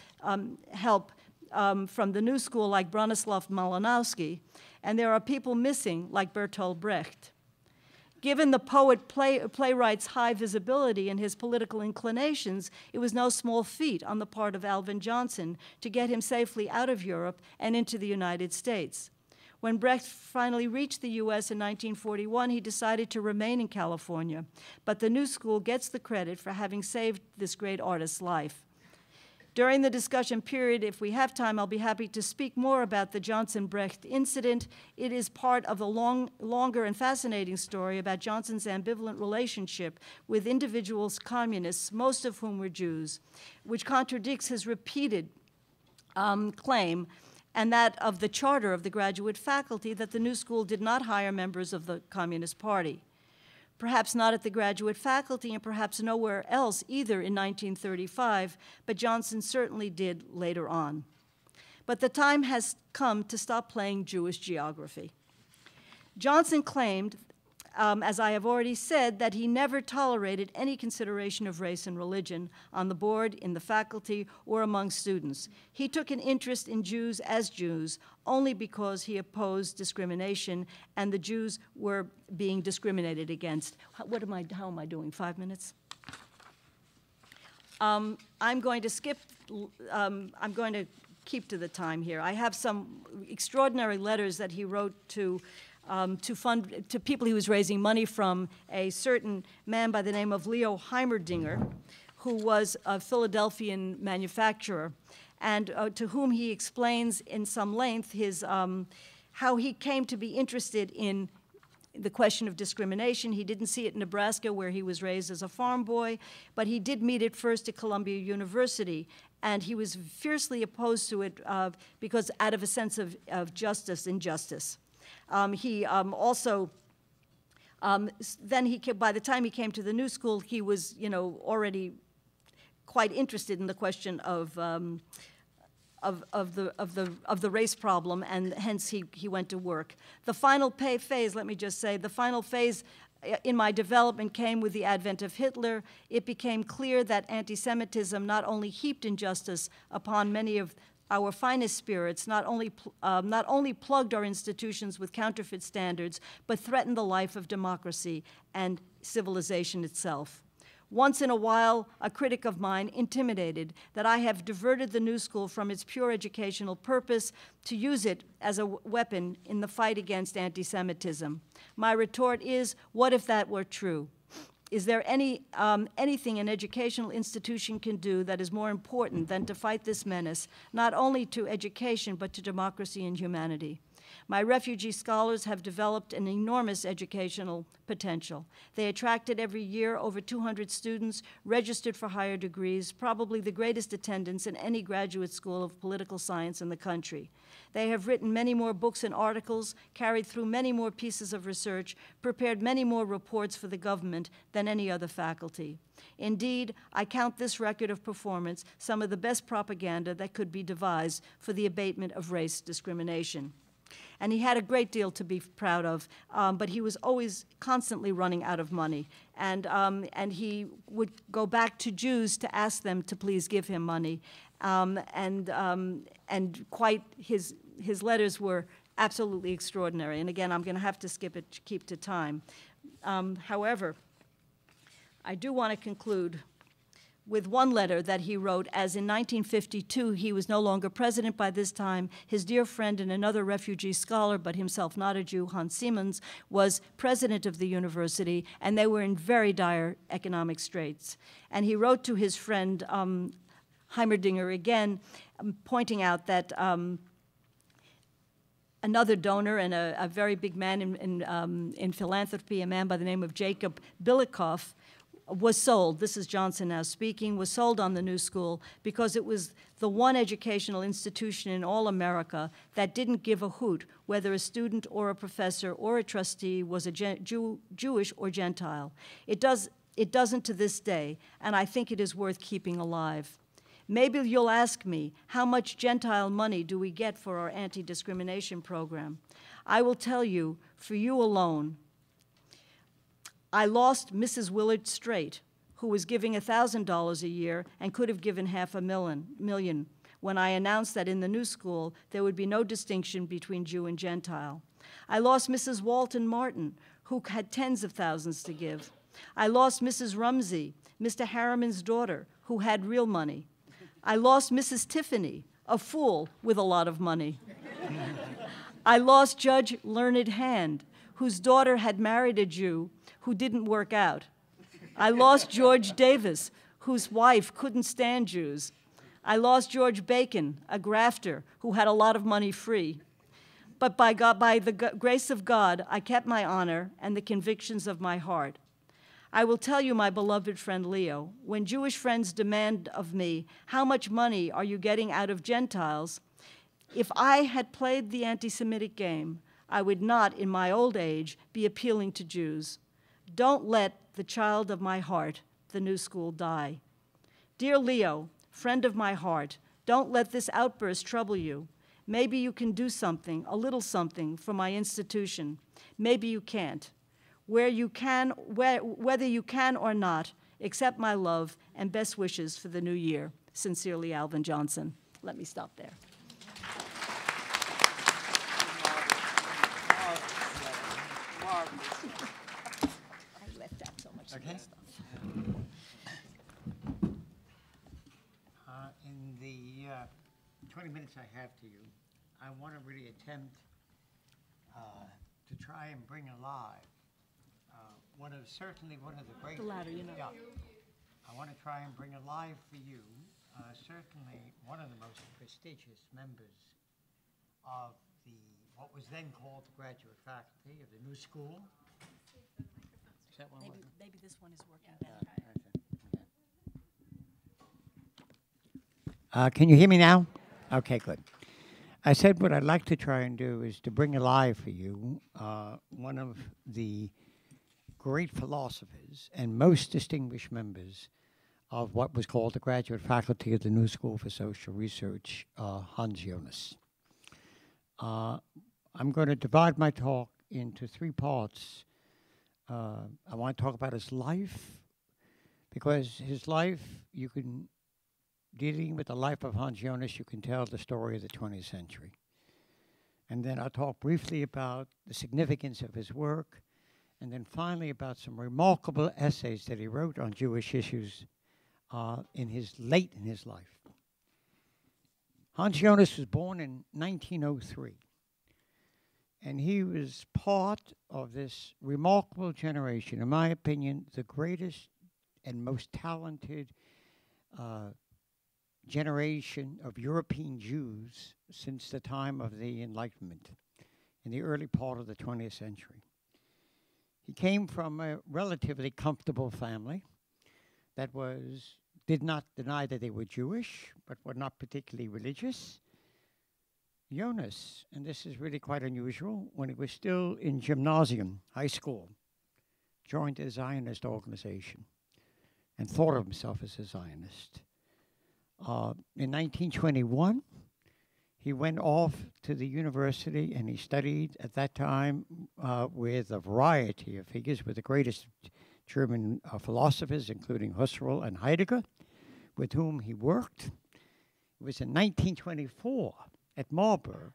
help from the New School, like Bronislaw Malinowski, and there are people missing, like Bertolt Brecht. Given the playwright's high visibility and his political inclinations, it was no small feat on the part of Alvin Johnson to get him safely out of Europe and into the United States. When Brecht finally reached the U.S. in 1941, he decided to remain in California, but the New School gets the credit for having saved this great artist's life. During the discussion period, if we have time, I'll be happy to speak more about the Johnson-Brecht incident. It is part of the longer and fascinating story about Johnson's ambivalent relationship with individuals, communists, most of whom were Jews, which contradicts his repeated claim and that of the charter of the graduate faculty that the New School did not hire members of the Communist Party. Perhaps not at the graduate faculty and perhaps nowhere else either in 1935, but Johnson certainly did later on. But the time has come to stop playing Jewish geography. Johnson claimed, as I have already said, that he never tolerated any consideration of race and religion on the board, in the faculty, or among students. He took an interest in Jews as Jews only because he opposed discrimination and the Jews were being discriminated against. How am I doing, 5 minutes? I'm going to skip, I'm going to keep to the time here. I have some extraordinary letters that he wrote to people he was raising money from, a certain man by the name of Leo Heimerdinger, who was a Philadelphian manufacturer, and to whom he explains in some length his, how he came to be interested in the question of discrimination. He didn't see it in Nebraska, where he was raised as a farm boy, but he did meet it first at Columbia University, and he was fiercely opposed to it because out of a sense of justice and injustice. He also, by the time he came to the New School, he was, already quite interested in the question of the race problem, and hence he went to work. The final phase, let me just say, the final phase in my development came with the advent of Hitler. It became clear that anti-Semitism not only heaped injustice upon many of our finest spirits, not only plugged our institutions with counterfeit standards, but threatened the life of democracy and civilization itself. Once in a while, a critic of mine intimated that I have diverted the New School from its pure educational purpose to use it as a weapon in the fight against anti-Semitism. My retort is, what if that were true? Is there anything an educational institution can do that is more important than to fight this menace, not only to education, but to democracy and humanity? My refugee scholars have developed an enormous educational potential. They attracted every year over 200 students, registered for higher degrees, probably the greatest attendance in any graduate school of political science in the country. They have written many more books and articles, carried through many more pieces of research, prepared many more reports for the government than any other faculty. Indeed, I count this record of performance some of the best propaganda that could be devised for the abatement of race discrimination. And he had a great deal to be proud of, but he was always constantly running out of money. And he would go back to Jews to ask them to please give him money. And quite his letters were absolutely extraordinary. And again, I'm going to have to skip it to keep to time. However, I do want to conclude with one letter that he wrote, as in 1952 he was no longer president by this time. His dear friend and another refugee scholar, but himself not a Jew, Hans Siemens, was president of the university, and they were in very dire economic straits. And he wrote to his friend Heimerdinger again, pointing out that another donor and a very big man in philanthropy, a man by the name of Jacob Bilikoff, was sold, this is Johnson now speaking, was sold on the New School because it was the one educational institution in all America that didn't give a hoot whether a student or a professor or a trustee was a Jewish or Gentile. It doesn't to this day, and I think it is worth keeping alive. Maybe you'll ask me, how much Gentile money do we get for our anti-discrimination program? I will tell you, for you alone, I lost Mrs. Willard Straight, who was giving $1,000 a year and could have given $500,000 when I announced that in the New School there would be no distinction between Jew and Gentile. I lost Mrs. Walton Martin, who had tens of thousands to give. I lost Mrs. Rumsey, Mr. Harriman's daughter, who had real money. I lost Mrs. Tiffany, a fool with a lot of money. I lost Judge Learned Hand, whose daughter had married a Jew who didn't work out. I lost George Davis, whose wife couldn't stand Jews. I lost George Bacon, a grafter who had a lot of money free. But by the grace of God, I kept my honor and the convictions of my heart. I will tell you, my beloved friend Leo, when Jewish friends demand of me, how much money are you getting out of Gentiles? If I had played the anti-Semitic game, I would not, in my old age, be appealing to Jews. Don't let the child of my heart, the new school, die. Dear Leo, friend of my heart, don't let this outburst trouble you. Maybe you can do something, a little something, for my institution. Maybe you can't. Whether you can or not, accept my love and best wishes for the new year. Sincerely, Alvin Johnson. Let me stop there. I left out so much Okay. stuff. In the 20 minutes I have to you, I want to really attempt to try and bring alive certainly one of the great. The ladder, you know. Yeah. I want to try and bring alive for you certainly one of the most prestigious members of what was then called the graduate faculty of the new school. Is that one? Maybe this one is working better. Can you hear me now? Okay, good. I said what I'd like to try and do is to bring alive for you one of the great philosophers and most distinguished members of what was called the graduate faculty of the New School for Social Research, Hans Jonas. I'm going to divide my talk into three parts. I want to talk about his life, because his life, dealing with the life of Hans Jonas, you can tell the story of the 20th century. And then I'll talk briefly about the significance of his work, and then finally about some remarkable essays that he wrote on Jewish issues late in his life. Hans Jonas was born in 1903, and he was part of this remarkable generation, in my opinion, the greatest and most talented generation of European Jews since the time of the Enlightenment in the early part of the 20th century. He came from a relatively comfortable family that did not deny that they were Jewish, but were not particularly religious. Jonas, and this is really quite unusual, when he was still in gymnasium, high school, joined a Zionist organization and thought of himself as a Zionist. In 1921, he went off to the university and he studied at that time with a variety of figures, with the greatest German philosophers, including Husserl and Heidegger, with whom he worked. It was in 1924 at Marburg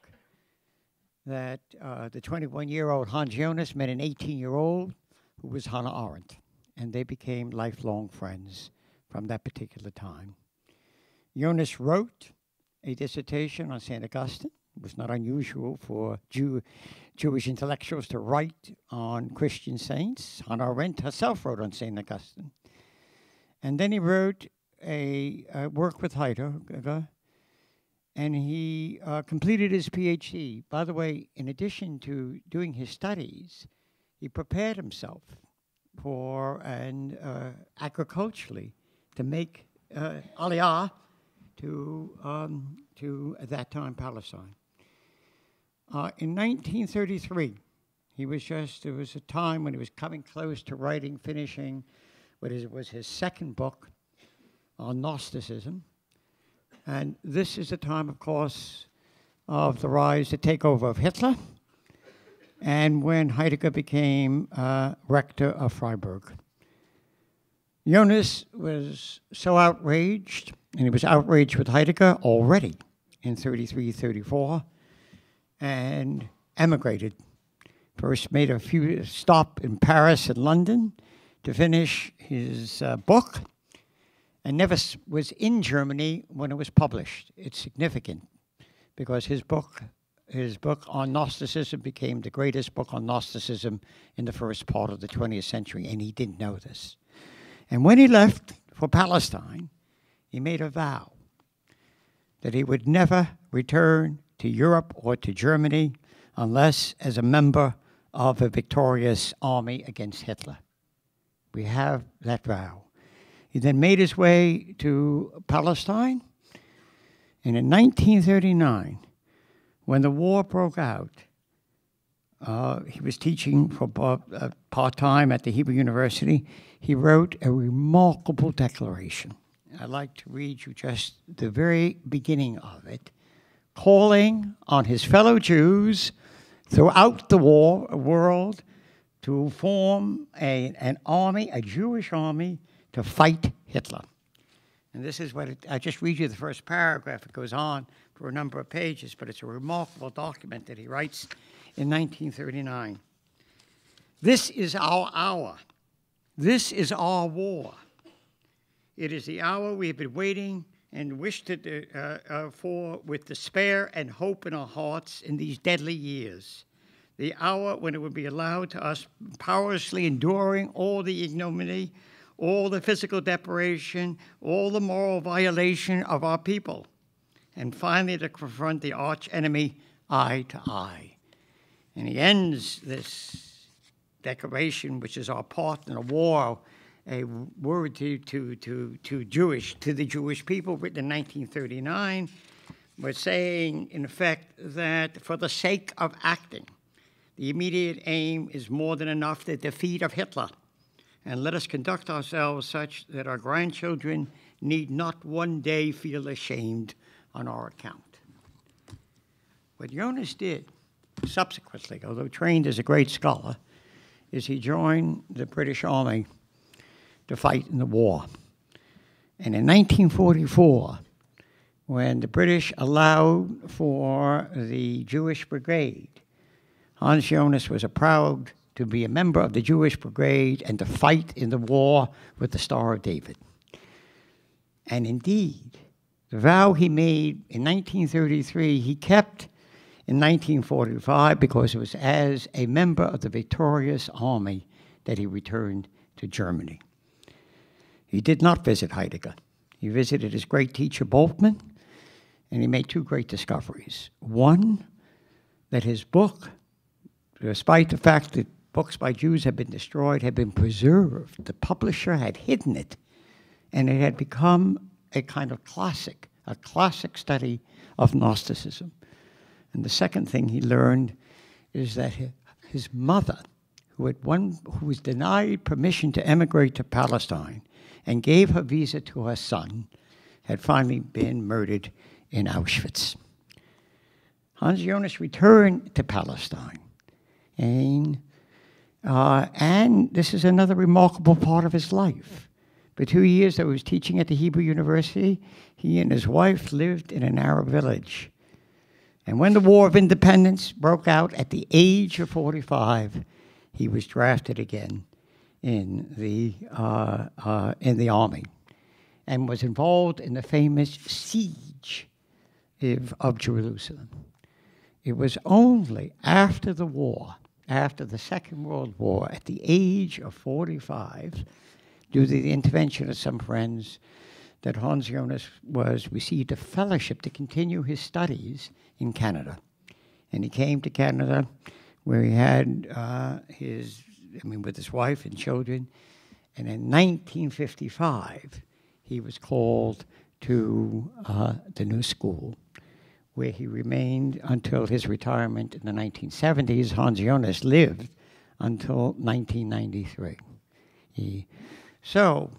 that the 21-year-old Hans Jonas met an 18-year-old who was Hannah Arendt, and they became lifelong friends from that particular time. Jonas wrote a dissertation on St. Augustine. It was not unusual for Jewish intellectuals to write on Christian saints. Hannah Arendt herself wrote on St. Augustine. And then he wrote a work with Heidegger, and he completed his PhD. By the way, in addition to doing his studies, he prepared himself for agriculturally to make Aliyah to at that time Palestine. In 1933, there was a time when he was coming close to finishing what was his second book on Gnosticism. And this is the time, of course, of the takeover of Hitler, and when Heidegger became rector of Freiburg. Jonas was so outraged, and he was outraged with Heidegger already in 33, 34, and emigrated First made a few stop in Paris and London to finish his book, and never was in Germany when it was published. It's significant because his book on Gnosticism became the greatest book on Gnosticism in the first part of the 20th century, and he didn't know this. And when he left for Palestine, he made a vow that he would never return to Europe or to Germany unless as a member of a victorious army against Hitler. We have that vow. He then made his way to Palestine, and in 1939, when the war broke out, he was teaching for part-time at the Hebrew University. He wrote a remarkable declaration. I'd like to read you just the very beginning of it, calling on his fellow Jews throughout the world to form an army, a Jewish army, to fight Hitler. And this is what I just read you the first paragraph. It goes on for a number of pages, but it's a remarkable document that he writes in 1939. This is our hour. This is our war. It is the hour we have been waiting and wished for with despair and hope in our hearts in these deadly years. The hour when it will be allowed to us powerlessly enduring all the ignominy, all the physical deprivation, all the moral violation of our people, and finally to confront the arch enemy eye to eye. And he ends this declaration, which is our part in a war, a word to the Jewish people, written in 1939, was saying, in effect, that for the sake of acting, the immediate aim is more than enough the defeat of Hitler, and let us conduct ourselves such that our grandchildren need not one day feel ashamed on our account. What Jonas did subsequently, although trained as a great scholar, is he joined the British Army to fight in the war. And in 1944, when the British allowed for the Jewish Brigade, Hans Jonas was proud to be a member of the Jewish Brigade and to fight in the war with the Star of David. And indeed, the vow he made in 1933, he kept in 1945 because it was as a member of the victorious army that he returned to Germany. He did not visit Heidegger. He visited his great teacher, Boltzmann, and he made two great discoveries. One, that his book, despite the fact that books by Jews had been destroyed, had been preserved. The publisher had hidden it, and it had become a kind of classic, a classic study of Gnosticism. And the second thing he learned is that his mother, who was denied permission to emigrate to Palestine and gave her visa to her son, had finally been murdered in Auschwitz. Hans Jonas returned to Palestine, and this is another remarkable part of his life. For 2 years that he was teaching at the Hebrew University, he and his wife lived in an Arab village. And when the War of Independence broke out at the age of 45, he was drafted again in the army and was involved in the famous siege of Jerusalem. It was only after the war, after the Second World War, at the age of 45, due to the intervention of some friends, that Hans Jonas received a fellowship to continue his studies in Canada. And he came to Canada where he had with his wife and children. And in 1955, he was called to the New School, where he remained until his retirement in the 1970s. Hans Jonas lived until 1993. So,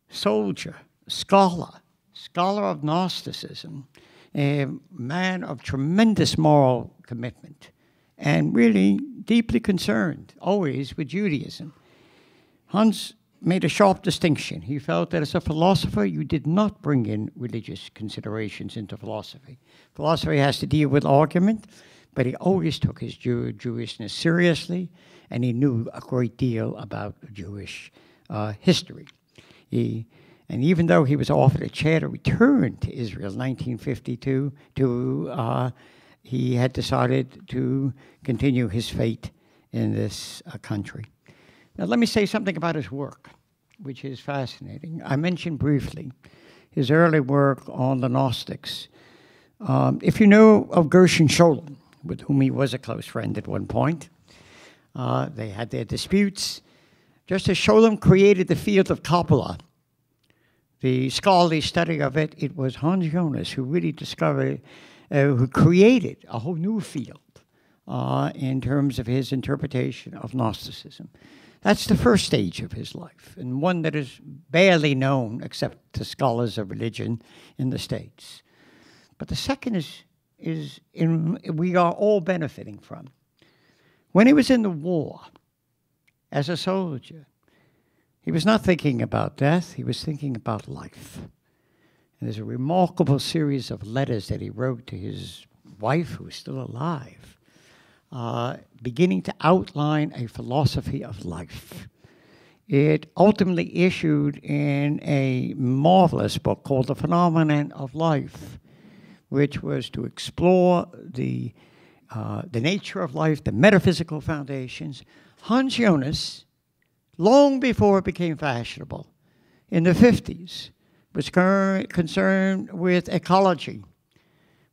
soldier, scholar of Gnosticism, a man of tremendous moral commitment, and really deeply concerned, always, with Judaism. Hans made a sharp distinction. He felt that as a philosopher, you did not bring in religious considerations into philosophy. Philosophy has to deal with argument, but he always took his Jewishness seriously, and he knew a great deal about Jewish history. And even though he was offered a chair to return to Israel in 1952, he had decided to continue his fate in this country. Now, let me say something about his work, which is fascinating. I mentioned briefly his early work on the Gnostics. If you know of Gershon Scholem, with whom he was a close friend at one point, they had their disputes. Just as Scholem created the field of Kabbalah, the scholarly study of it, it was Hans Jonas who really discovered, who created a whole new field in terms of his interpretation of Gnosticism. That's the first stage of his life, and one that is barely known except to scholars of religion in the States. But the second we are all benefiting from. When he was in the war, as a soldier, he was not thinking about death, he was thinking about life. And there's a remarkable series of letters that he wrote to his wife, who is still alive, beginning to outline a philosophy of life. It ultimately issued in a marvelous book called The Phenomenon of Life, which was to explore the nature of life, the metaphysical foundations. Hans Jonas, long before it became fashionable, in the 50s, was concerned with ecology,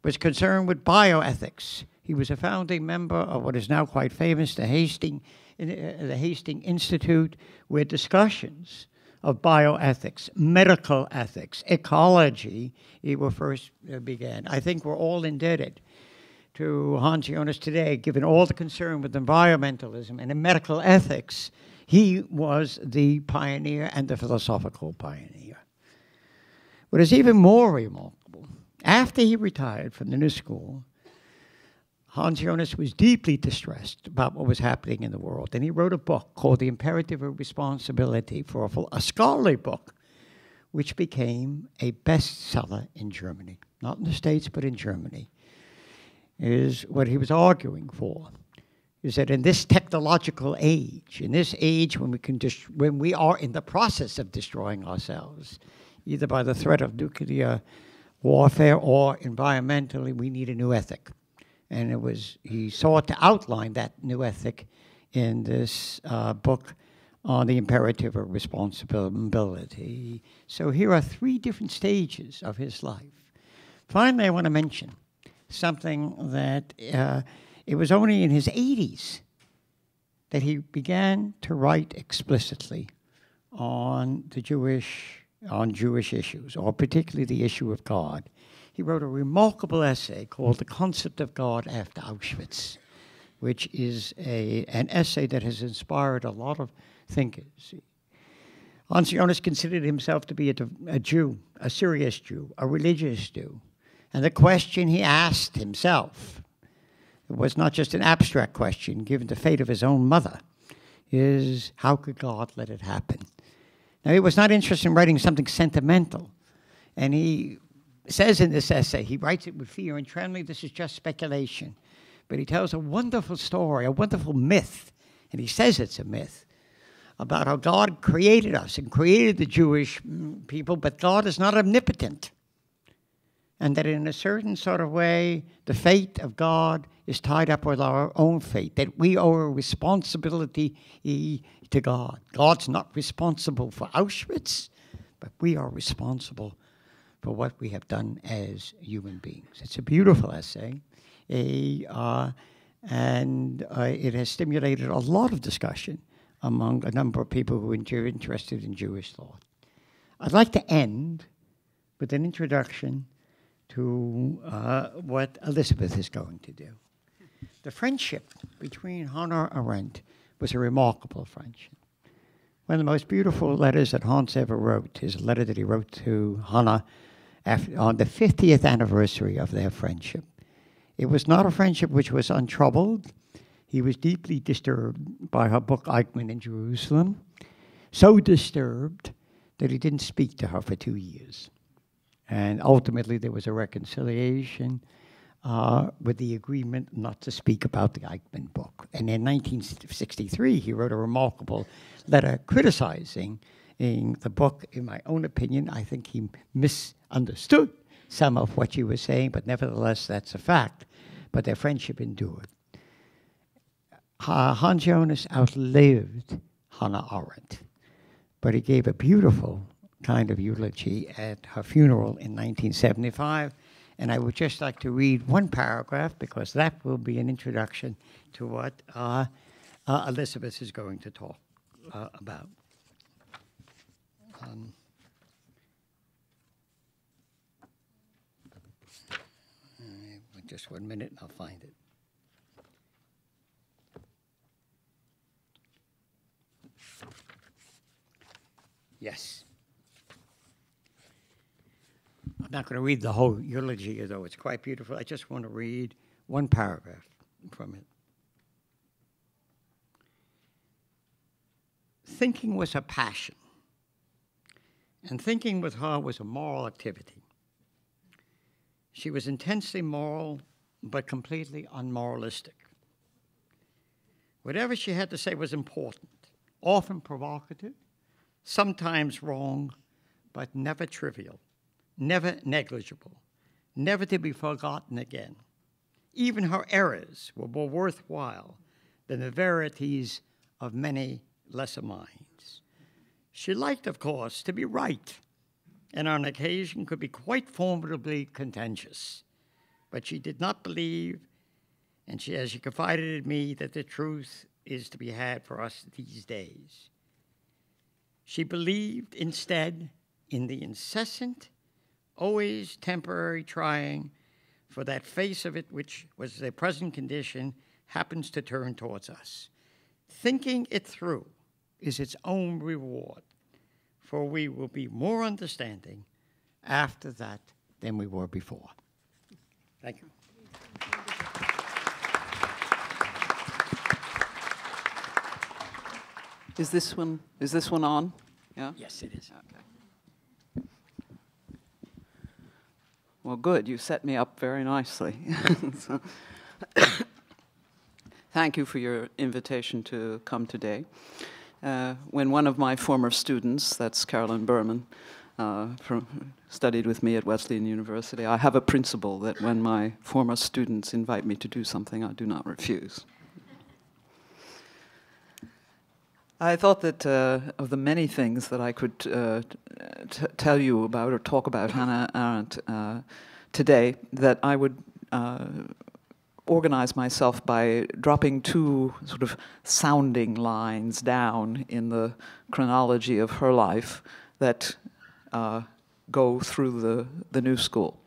was concerned with bioethics. He was a founding member of what is now quite famous, the Hastings Institute, where discussions of bioethics, medical ethics, ecology, were first began. I think we're all indebted to Hans Jonas today, given all the concern with environmentalism and in medical ethics. He was the pioneer and the philosophical pioneer. What is even more remarkable, after he retired from the New School, Hans Jonas was deeply distressed about what was happening in the world, and he wrote a book called The Imperative of Responsibility, for a scholarly book, which became a bestseller in Germany. Not in the States, but in Germany. Is what he was arguing for, is that in this technological age, in this age when we are in the process of destroying ourselves, either by the threat of nuclear warfare or environmentally, we need a new ethic. And he sought to outline that new ethic in this book on the imperative of responsibility. So here are three different stages of his life. Finally, I want to mention something that it was only in his 80s that he began to write explicitly on Jewish issues, or particularly the issue of God. He wrote a remarkable essay called The Concept of God After Auschwitz, which is an essay that has inspired a lot of thinkers. Hans Jonas considered himself to be a Jew, a serious Jew, a religious Jew. And the question he asked himself, it was not just an abstract question, given the fate of his own mother, is how could God let it happen? Now, he was not interested in writing something sentimental, and he says in this essay, he writes it with fear and trembling, this is just speculation. But he tells a wonderful story, a wonderful myth, and he says it's a myth, about how God created us and created the Jewish people, but God is not omnipotent. And that in a certain sort of way, the fate of God is tied up with our own fate, that we owe a responsibility to God. God's not responsible for Auschwitz, but we are responsible for what we have done as human beings. It's a beautiful essay, and it has stimulated a lot of discussion among a number of people who are interested in Jewish thought. I'd like to end with an introduction to what Elisabeth is going to do. The friendship between Hannah Arendt was a remarkable friendship. One of the most beautiful letters that Hans ever wrote is a letter that he wrote to Hannah on the 50th anniversary of their friendship. It was not a friendship which was untroubled. He was deeply disturbed by her book, Eichmann in Jerusalem, so disturbed that he didn't speak to her for 2 years. And ultimately, there was a reconciliation. with the agreement not to speak about the Eichmann book. And in 1963, he wrote a remarkable letter criticizing the book. In my own opinion, I think he misunderstood some of what you were saying, but nevertheless, that's a fact. But their friendship endured. Hans Jonas outlived Hannah Arendt, but he gave a beautiful kind of eulogy at her funeral in 1975. And I would just like to read one paragraph, because that will be an introduction to what Elisabeth is going to talk about. Just 1 minute and I'll find it. Yes. I'm not going to read the whole eulogy, though it's quite beautiful. I just want to read one paragraph from it. Thinking was a passion, and thinking with her was a moral activity. She was intensely moral, but completely unmoralistic. Whatever she had to say was important, often provocative, sometimes wrong, but never trivial, never negligible, never to be forgotten again. Even her errors were more worthwhile than the verities of many lesser minds. She liked, of course, to be right, and on occasion could be quite formidably contentious. But she did not believe, and as she confided in me, that the truth is to be had for us these days. She believed instead in the incessant, always temporary trying for that face of it which was the present condition happens to turn towards us. Thinking it through is its own reward, for we will be more understanding after that than we were before. Thank you. Is this one on? Yeah? Yes, it is. Okay. Well, good. You set me up very nicely. So, thank you for your invitation to come today. When one of my former students, that's Carolyn Berman, studied with me at Wesleyan University, I have a principle that when my former students invite me to do something, I do not refuse. I thought that of the many things that I could tell you about or talk about Hannah Arendt today, that I would organize myself by dropping two sort of sounding lines down in the chronology of her life that go through the New School,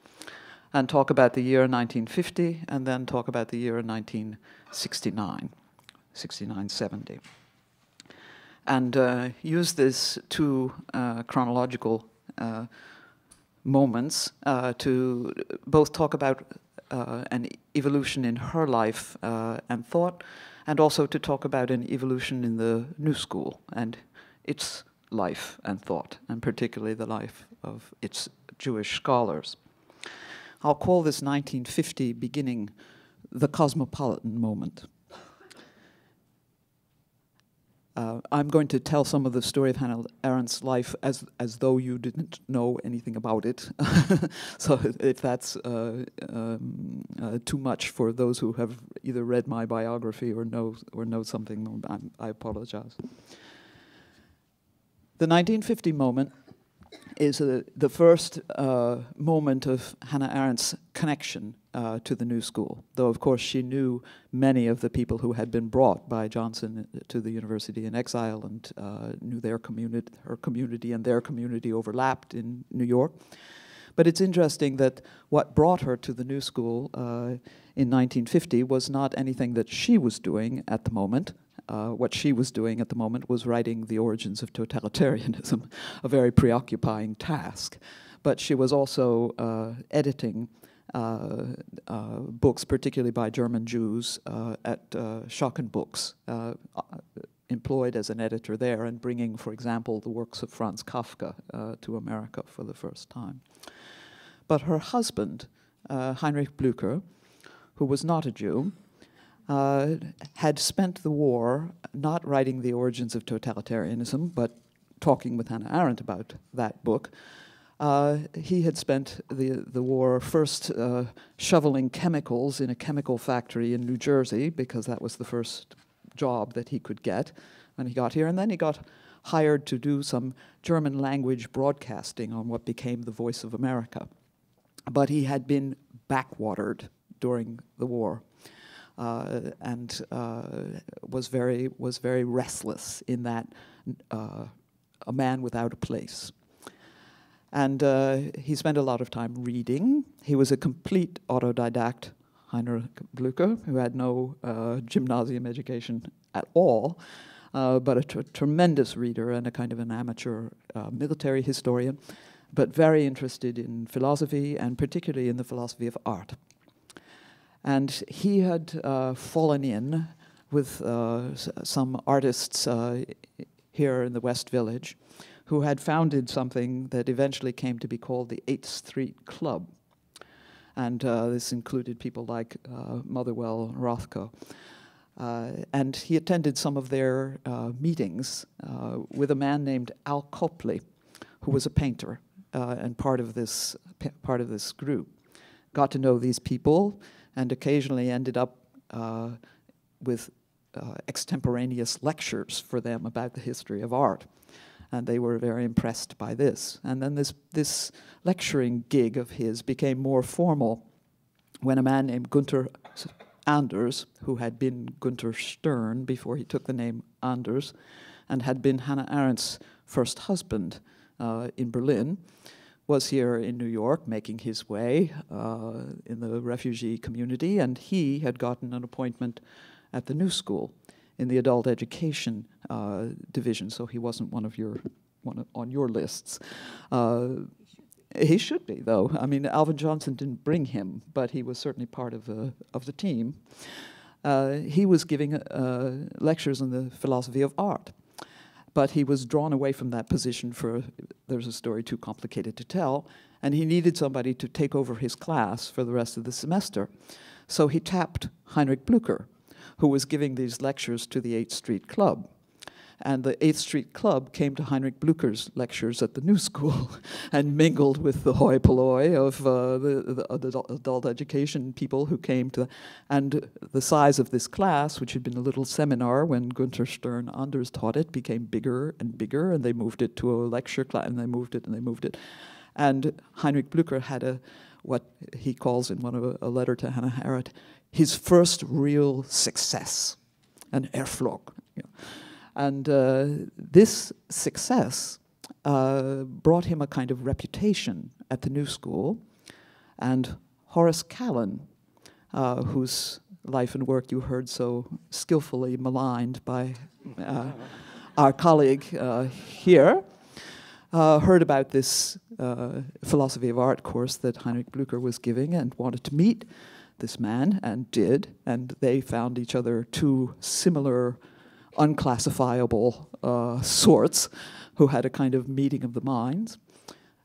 and talk about the year 1950, and then talk about the year 1969, 69-70. And use these two chronological moments to both talk about an evolution in her life and thought, and also to talk about an evolution in the New School and its life and thought, and particularly the life of its Jewish scholars. I'll call this 1950 beginning the cosmopolitan moment. I'm going to tell some of the story of Hannah Arendt's life as though you didn't know anything about it. So if that's too much for those who have either read my biography or know something, I apologize. The 1950 moment is the first moment of Hannah Arendt's connection to the New School, though of course she knew many of the people who had been brought by Johnson to the University in Exile, and knew her community and their community overlapped in New York. But it's interesting that what brought her to the New School in 1950 was not anything that she was doing at the moment. What she was doing at the moment was writing The Origins of Totalitarianism, a very preoccupying task. But she was also editing books, particularly by German Jews, at Schocken Books, employed as an editor there, and bringing, for example, the works of Franz Kafka to America for the first time. But her husband, Heinrich Blücher, who was not a Jew, had spent the war not writing The Origins of Totalitarianism, but talking with Hannah Arendt about that book. He had spent the war first shoveling chemicals in a chemical factory in New Jersey, because that was the first job that he could get when he got here, and then he got hired to do some German language broadcasting on what became the Voice of America. But he had been backwatered during the war, and was very restless in that a man without a place. And he spent a lot of time reading. He was a complete autodidact, Heinrich Blücher, who had no gymnasium education at all, but a tremendous reader and a kind of an amateur military historian, but very interested in philosophy, and particularly in the philosophy of art. And he had fallen in with some artists here in the West Village, who had founded something that eventually came to be called the 8th Street Club. And this included people like Motherwell and Rothko. And he attended some of their meetings with a man named Al Copley, who was a painter and part of this group. Got to know these people, and occasionally ended up with extemporaneous lectures for them about the history of art. And they were very impressed by this. And then this lecturing gig of his became more formal when a man named Gunther Anders, who had been Gunther Stern before he took the name Anders, and had been Hannah Arendt's first husband in Berlin, was here in New York making his way in the refugee community, and he had gotten an appointment at the New School in the adult education division, so he wasn't one on your lists. He should be, though. I mean, Alvin Johnson didn't bring him, but he was certainly part of the team. He was giving lectures on the philosophy of art, but he was drawn away from that position for, there's a story too complicated to tell, and he needed somebody to take over his class for the rest of the semester. So he tapped Heinrich Blücher, who was giving these lectures to the 8th Street Club. And the 8th Street Club came to Heinrich Blücher's lectures at the New School and mingled with the hoi polloi of the adult education people who came to. And the size of this class, which had been a little seminar when Gunther Stern Anders taught it, became bigger and bigger, and they moved it to a lecture class, and they moved it, and they moved it. And Heinrich Blücher had what he calls in a letter to Hannah Arendt, his first real success, an Erfolg. You know. And this success brought him a kind of reputation at the New School. And Horace Kallen, whose life and work you heard so skillfully maligned by our colleague here, heard about this philosophy of art course that Heinrich Blücher was giving and wanted to meet this man, and did. And they found each other two similar unclassifiable sorts who had a kind of meeting of the minds.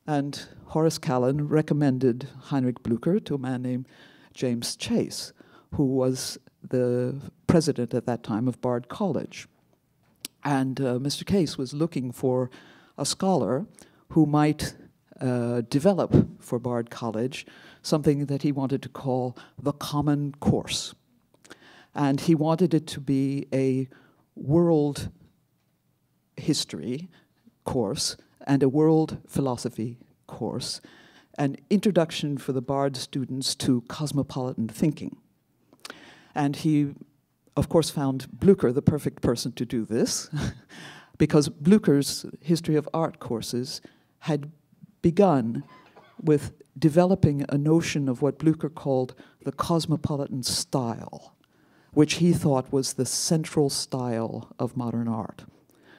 And Horace Kallen recommended Heinrich Blücher to a man named James Chase, who was the president at that time of Bard College. And Mr. Case was looking for a scholar who might develop for Bard College something that he wanted to call the common course. And he wanted it to be a world history course and a world philosophy course, an introduction for the Bard students to cosmopolitan thinking. And he, of course, found Blücher the perfect person to do this, because Blücher's history of art courses had begun with developing a notion of what Blücher called the cosmopolitan style, which he thought was the central style of modern art.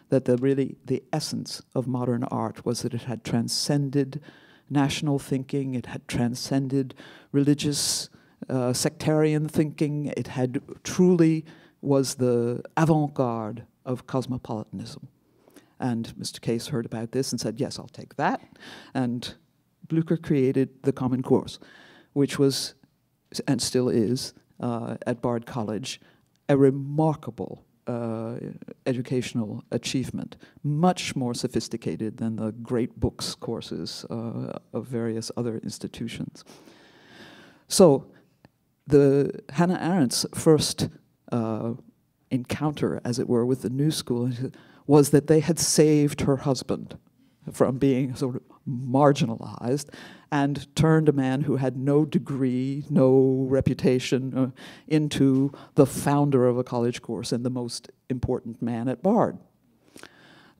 That the essence of modern art was that it had transcended national thinking, it had transcended religious sectarian thinking, it had truly was the avant-garde of cosmopolitanism. And Mr. Case heard about this and said, yes, I'll take that. And Blücher created the Common Course, which was and still is, at Bard College, a remarkable educational achievement, much more sophisticated than the great books courses of various other institutions. So the Hannah Arendt's first encounter, as it were, with the New School was that they had saved her husband from being sort of marginalized and turned a man who had no degree, no reputation, into the founder of a college course and the most important man at Bard.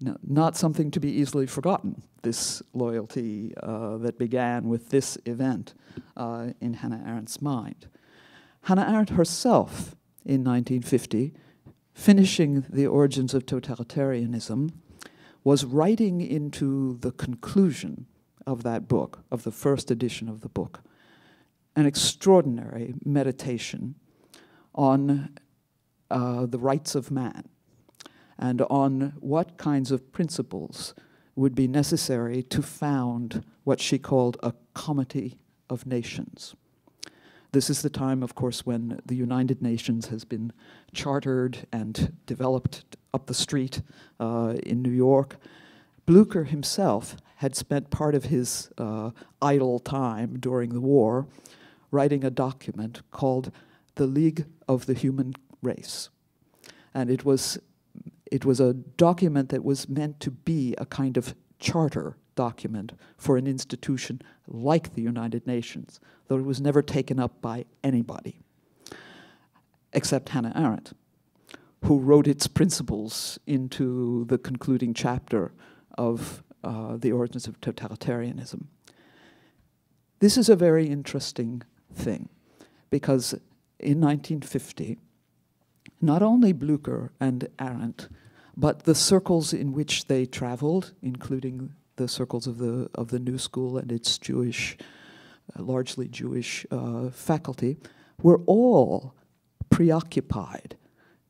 Now, not something to be easily forgotten, this loyalty that began with this event in Hannah Arendt's mind. Hannah Arendt herself, in 1950, finishing The Origins of Totalitarianism, was writing into the conclusion of that book, of the first edition of the book, an extraordinary meditation on the rights of man and on what kinds of principles would be necessary to found what she called a comity of nations. This is the time, of course, when the United Nations has been chartered and developed up the street in New York. Blücher himself had spent part of his idle time during the war writing a document called the League of the Human Race. And it was a document that was meant to be a kind of charter document for an institution like the United Nations, though it was never taken up by anybody, except Hannah Arendt, who wrote its principles into the concluding chapter of The Origins of Totalitarianism. This is a very interesting thing, because in 1950, not only Blücher and Arendt, but the circles in which they traveled, including the circles of the New School and its Jewish, largely Jewish faculty, were all preoccupied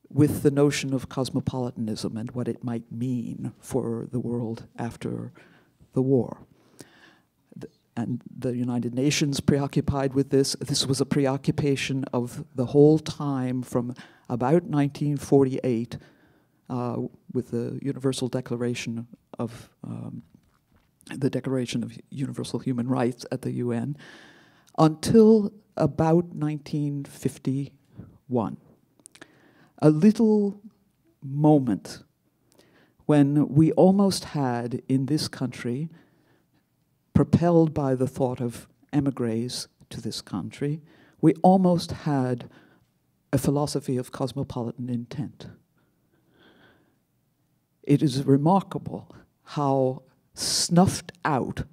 with the notion of cosmopolitanism and what it might mean for the world after the war. And the United Nations preoccupied with this. This was a preoccupation of the whole time from about 1948 with the Universal Declaration of Universal Human Rights at the UN until about 1951. A little moment when we almost had in this country, propelled by the thought of emigres to this country, we almost had a philosophy of cosmopolitan intent. It is remarkable how snuffed out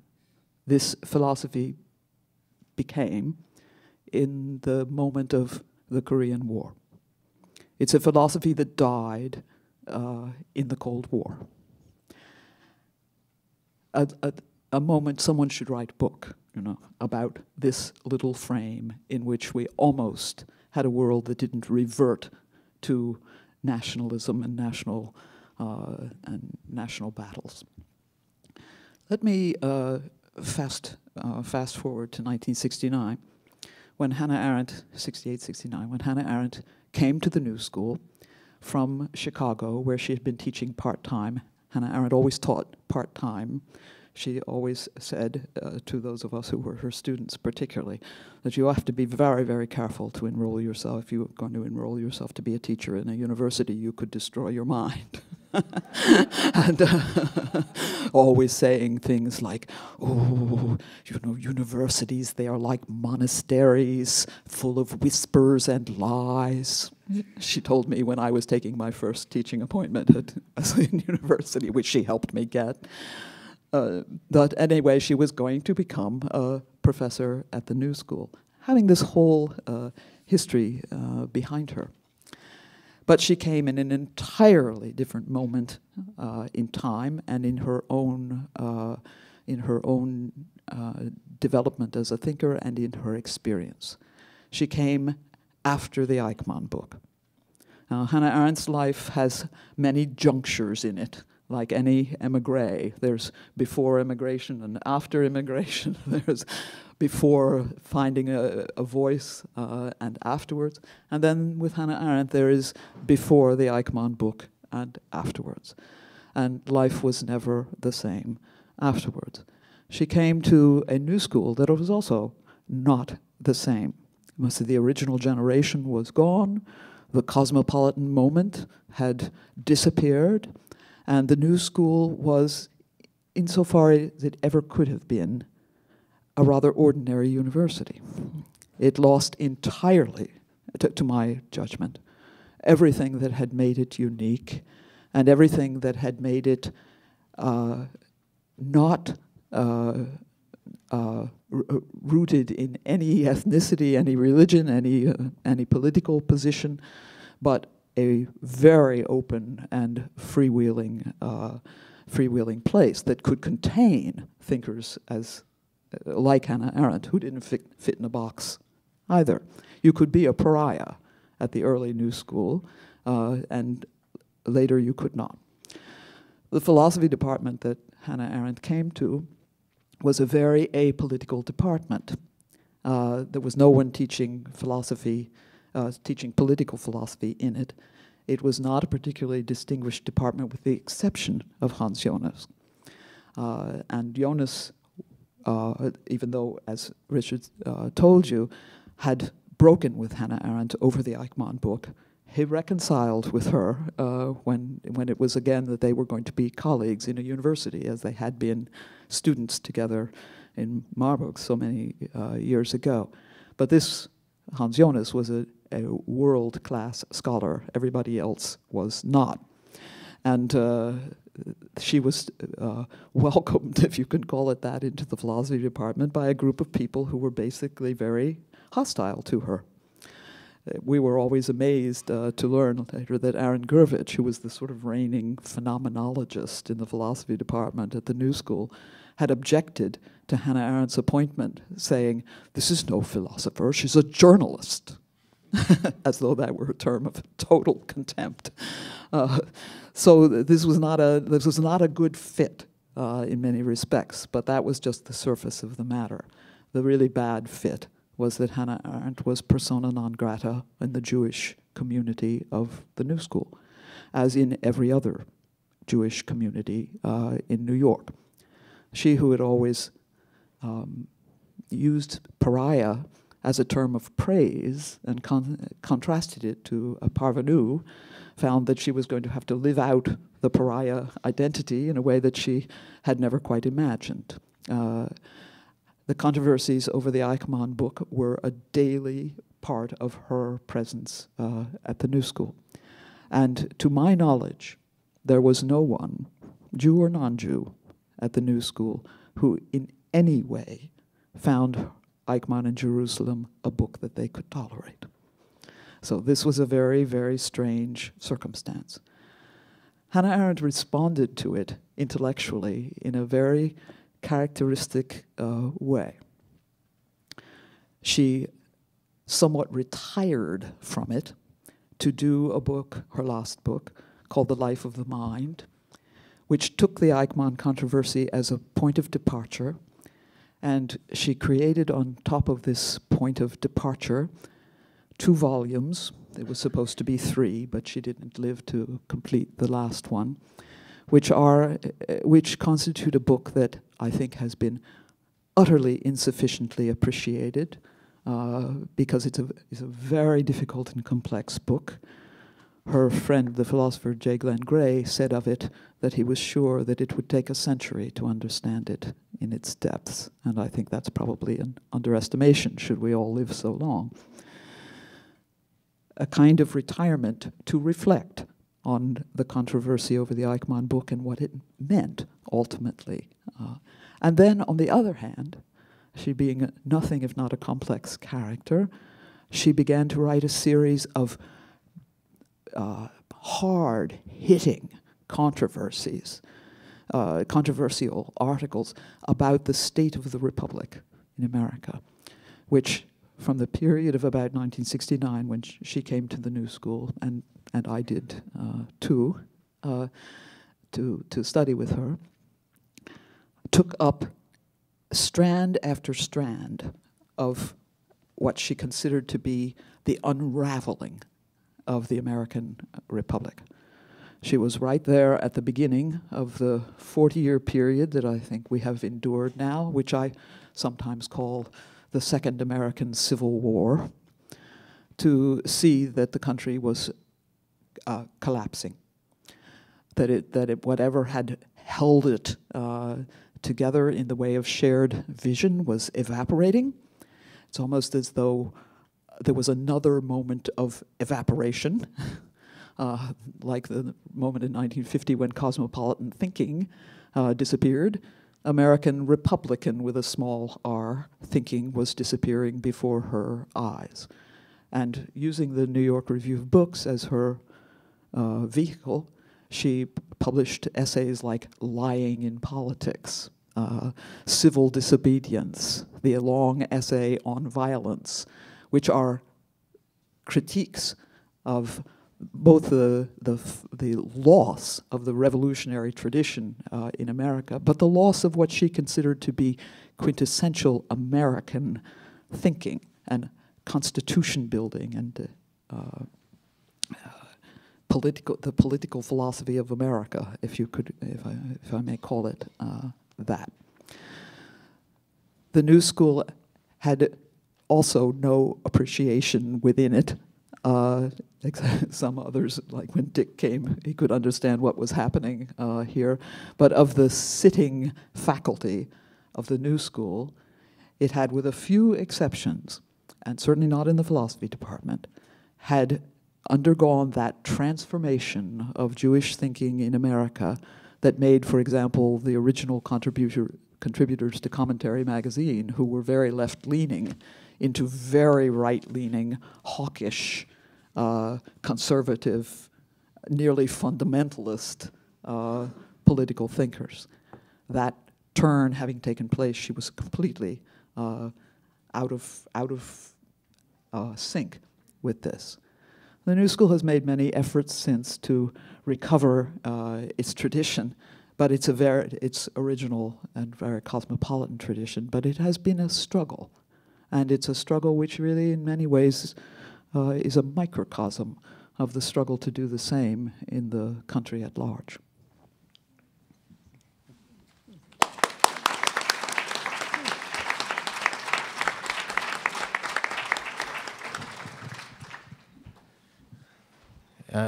this philosophy became in the moment of the Korean War. It's a philosophy that died in the Cold War. A moment someone should write a book, about this little frame in which we almost had a world that didn't revert to nationalism and national battles. Let me fast forward to 1969, when Hannah Arendt, 68-69, when Hannah Arendt came to the New School from Chicago, where she had been teaching part-time. Hannah Arendt always taught part-time. She always said to those of us who were her students particularly, that you have to be very, very careful to enroll yourself. If you were going to enroll yourself to be a teacher in a university, you could destroy your mind. And always saying things like, oh, universities, they are like monasteries full of whispers and lies. She told me when I was taking my first teaching appointment at Wesleyan University, which she helped me get. But anyway, she was going to become a professor at the New School, having this whole history behind her. But she came in an entirely different moment in time and in her own development as a thinker and in her experience. She came after the Eichmann book. Hannah Arendt's life has many junctures in it. like any emigre. There's before immigration and after immigration. There's before finding a voice and afterwards. And then with Hannah Arendt, there is before the Eichmann book and afterwards. And life was never the same afterwards. She came to a new school that was also not the same. Most of the original generation was gone. The cosmopolitan moment had disappeared. And the new school was, insofar as it ever could have been, a rather ordinary university. It lost entirely, to my judgment, everything that had made it unique and everything that had made it not rooted in any ethnicity, any religion, any political position, but a very open and freewheeling place that could contain thinkers as like Hannah Arendt, who didn't fit in a box either. You could be a pariah at the early New School, and later you could not. The philosophy department that Hannah Arendt came to was a very apolitical department. There was no one teaching philosophy, teaching political philosophy in it. It was not a particularly distinguished department with the exception of Hans Jonas. And Jonas, even though, as Richard told you, had broken with Hannah Arendt over the Eichmann book, he reconciled with her when it was again that they were going to be colleagues in a university, as they had been students together in Marburg so many years ago. But this Hans Jonas was a world-class scholar. Everybody else was not. And she was welcomed, if you can call it that, into the philosophy department by a group of people who were basically very hostile to her. We were always amazed to learn later that Aaron Gurvitch, who was the sort of reigning phenomenologist in the philosophy department at the New School, had objected to Hannah Arendt's appointment, saying, "This is no philosopher, she's a journalist," as though that were a term of total contempt. So this was not a good fit in many respects, but that was just the surface of the matter. The really bad fit was that Hannah Arendt was persona non grata in the Jewish community of the New School, as in every other Jewish community in New York. She, who had always used pariah as a term of praise and contrasted it to a parvenu, found that she was going to have to live out the pariah identity in a way that she had never quite imagined. The controversies over the Eichmann book were a daily part of her presence at the New School. And to my knowledge, there was no one, Jew or non-Jew, at the New School who in any way found Eichmann in Jerusalem a book that they could tolerate. So this was a very, very strange circumstance. Hannah Arendt responded to it intellectually in a very characteristic way. She somewhat retired from it to do a book, her last book, called The Life of the Mind, which took the Eichmann controversy as a point of departure, and she created on top of this point of departure 2 volumes. It was supposed to be 3, but she didn't live to complete the last one, which constitute a book that I think has been utterly insufficiently appreciated because it's a very difficult and complex book. Her friend, the philosopher J. Glenn Gray, said of it that he was sure that it would take a century to understand it in its depths, and I think that's probably an underestimation, should we all live so long. A kind of retirement to reflect on the controversy over the Eichmann book and what it meant ultimately. And then, on the other hand, she being nothing if not a complex character, she began to write a series of hard-hitting controversial articles about the state of the Republic in America, which from the period of about 1969 when she came to the New School, and I did too, to study with her, took up strand after strand of what she considered to be the unraveling of the American Republic. She was right there at the beginning of the 40-year period that I think we have endured now, which I sometimes call the Second American Civil War, to see that the country was collapsing, that it whatever had held it together in the way of shared vision was evaporating. It's almost as though there was another moment of evaporation, like the moment in 1950 when cosmopolitan thinking disappeared. American Republican, with a small r, thinking was disappearing before her eyes. And using the New York Review of Books as her vehicle, she published essays like Lying in Politics, Civil Disobedience, the long essay on violence, which are critiques of both the loss of the revolutionary tradition in America, but the loss of what she considered to be quintessential American thinking and constitution building and the political philosophy of America, if I may call it that. The New School had also no appreciation within it. Some others, like when Dick came, he could understand what was happening here. But of the sitting faculty of the New School, it had, with a few exceptions, and certainly not in the philosophy department, had undergone that transformation of Jewish thinking in America that made, for example, the original contributors to Commentary magazine, who were very left-leaning, into very right-leaning, hawkish, conservative, nearly fundamentalist political thinkers. That turn having taken place, she was completely out of sync with this. The New School has made many efforts since to recover its tradition, but it's original and very cosmopolitan tradition, but it has been a struggle. And it's a struggle which really, in many ways, is a microcosm of the struggle to do the same in the country at large.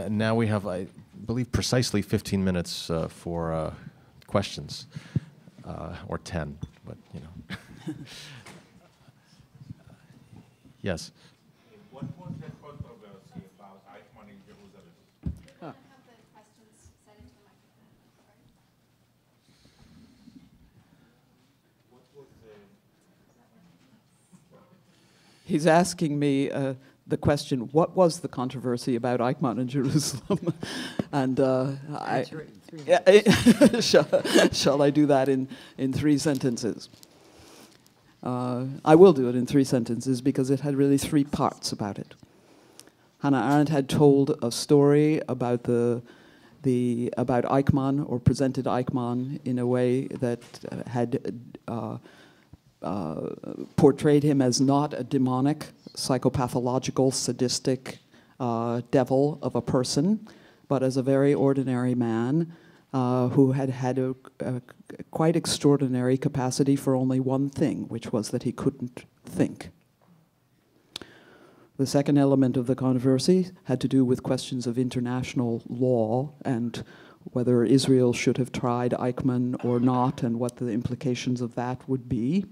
Now we have, I believe, precisely 15 minutes for questions, or 10, but you know. Yes. What was the controversy about Eichmann in Jerusalem? I have the questions set into the microphone. What was He's asking me the question, what was the controversy about Eichmann in Jerusalem? And Answer it in 3 minutes. shall I do that in 3 sentences? I will do it in 3 sentences because it had really 3 parts about it. Hannah Arendt had told a story about about Eichmann, or presented Eichmann in a way that had portrayed him as not a demonic, psychopathological, sadistic devil of a person, but as a very ordinary man who had a quite extraordinary capacity for only one thing, which was that he couldn't think. The second element of the controversy had to do with questions of international law and whether Israel should have tried Eichmann or not, and what the implications of that would be,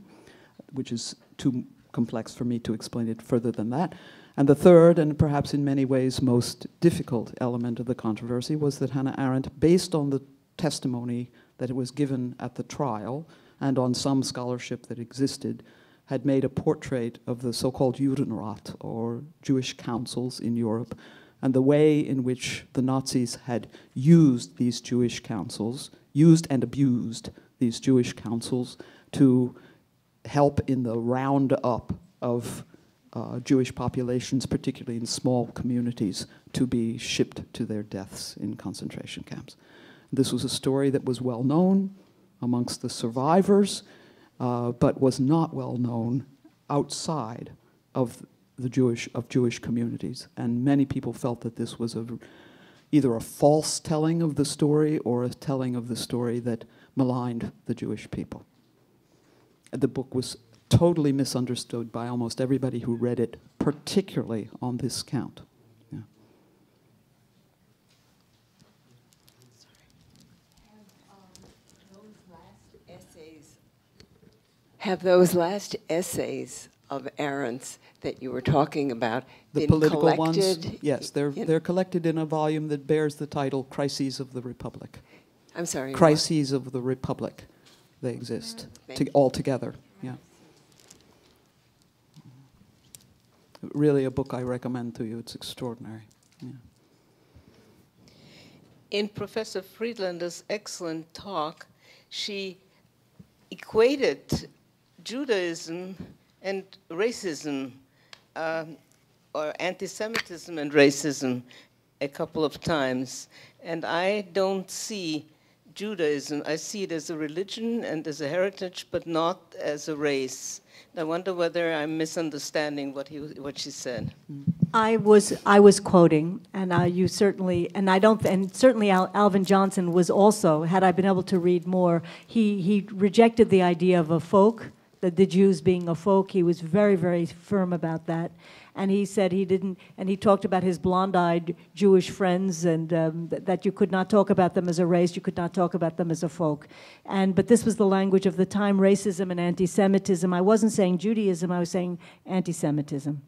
which is too complex for me to explain it further than that. And the third, and perhaps in many ways most difficult element of the controversy, was that Hannah Arendt, based on the testimony that was given at the trial and on some scholarship that existed, had made a portrait of the so-called Judenrat, or Jewish councils in Europe, and the way in which the Nazis had used these Jewish councils, used and abused these Jewish councils to help in the roundup of Jewish populations, particularly in small communities, to be shipped to their deaths in concentration camps. This was a story that was well known amongst the survivors, but was not well known outside of Jewish communities. And many people felt that this was either a false telling of the story or a telling of the story that maligned the Jewish people. The book was totally misunderstood by almost everybody who read it, particularly on this count. Yeah. Have those last essays of Arendt's that you were talking about the been political collected? ones? Yes, they're collected in a volume that bears the title Crises of the Republic. I'm sorry. Crises of the Republic. They exist all together. Yeah. Really a book I recommend to you. It's extraordinary. Yeah. In Professor Friedlander's excellent talk, she equated Judaism and racism, or anti-Semitism and racism, a couple of times. And I don't see Judaism, I see it as a religion and as a heritage, but not as a race. I wonder whether I'm misunderstanding what she said. I was quoting, and you certainly, and I don't, and certainly Alvin Johnson was also. Had I been able to read more, he rejected the idea of a folk, that the Jews being a folk. He was very, very firm about that, and he said he didn't. And he talked about his blonde-eyed Jewish friends, and that you could not talk about them as a race, you could not talk about them as a folk. But this was the language of the time: racism and anti-Semitism. I wasn't saying Judaism; I was saying anti-Semitism.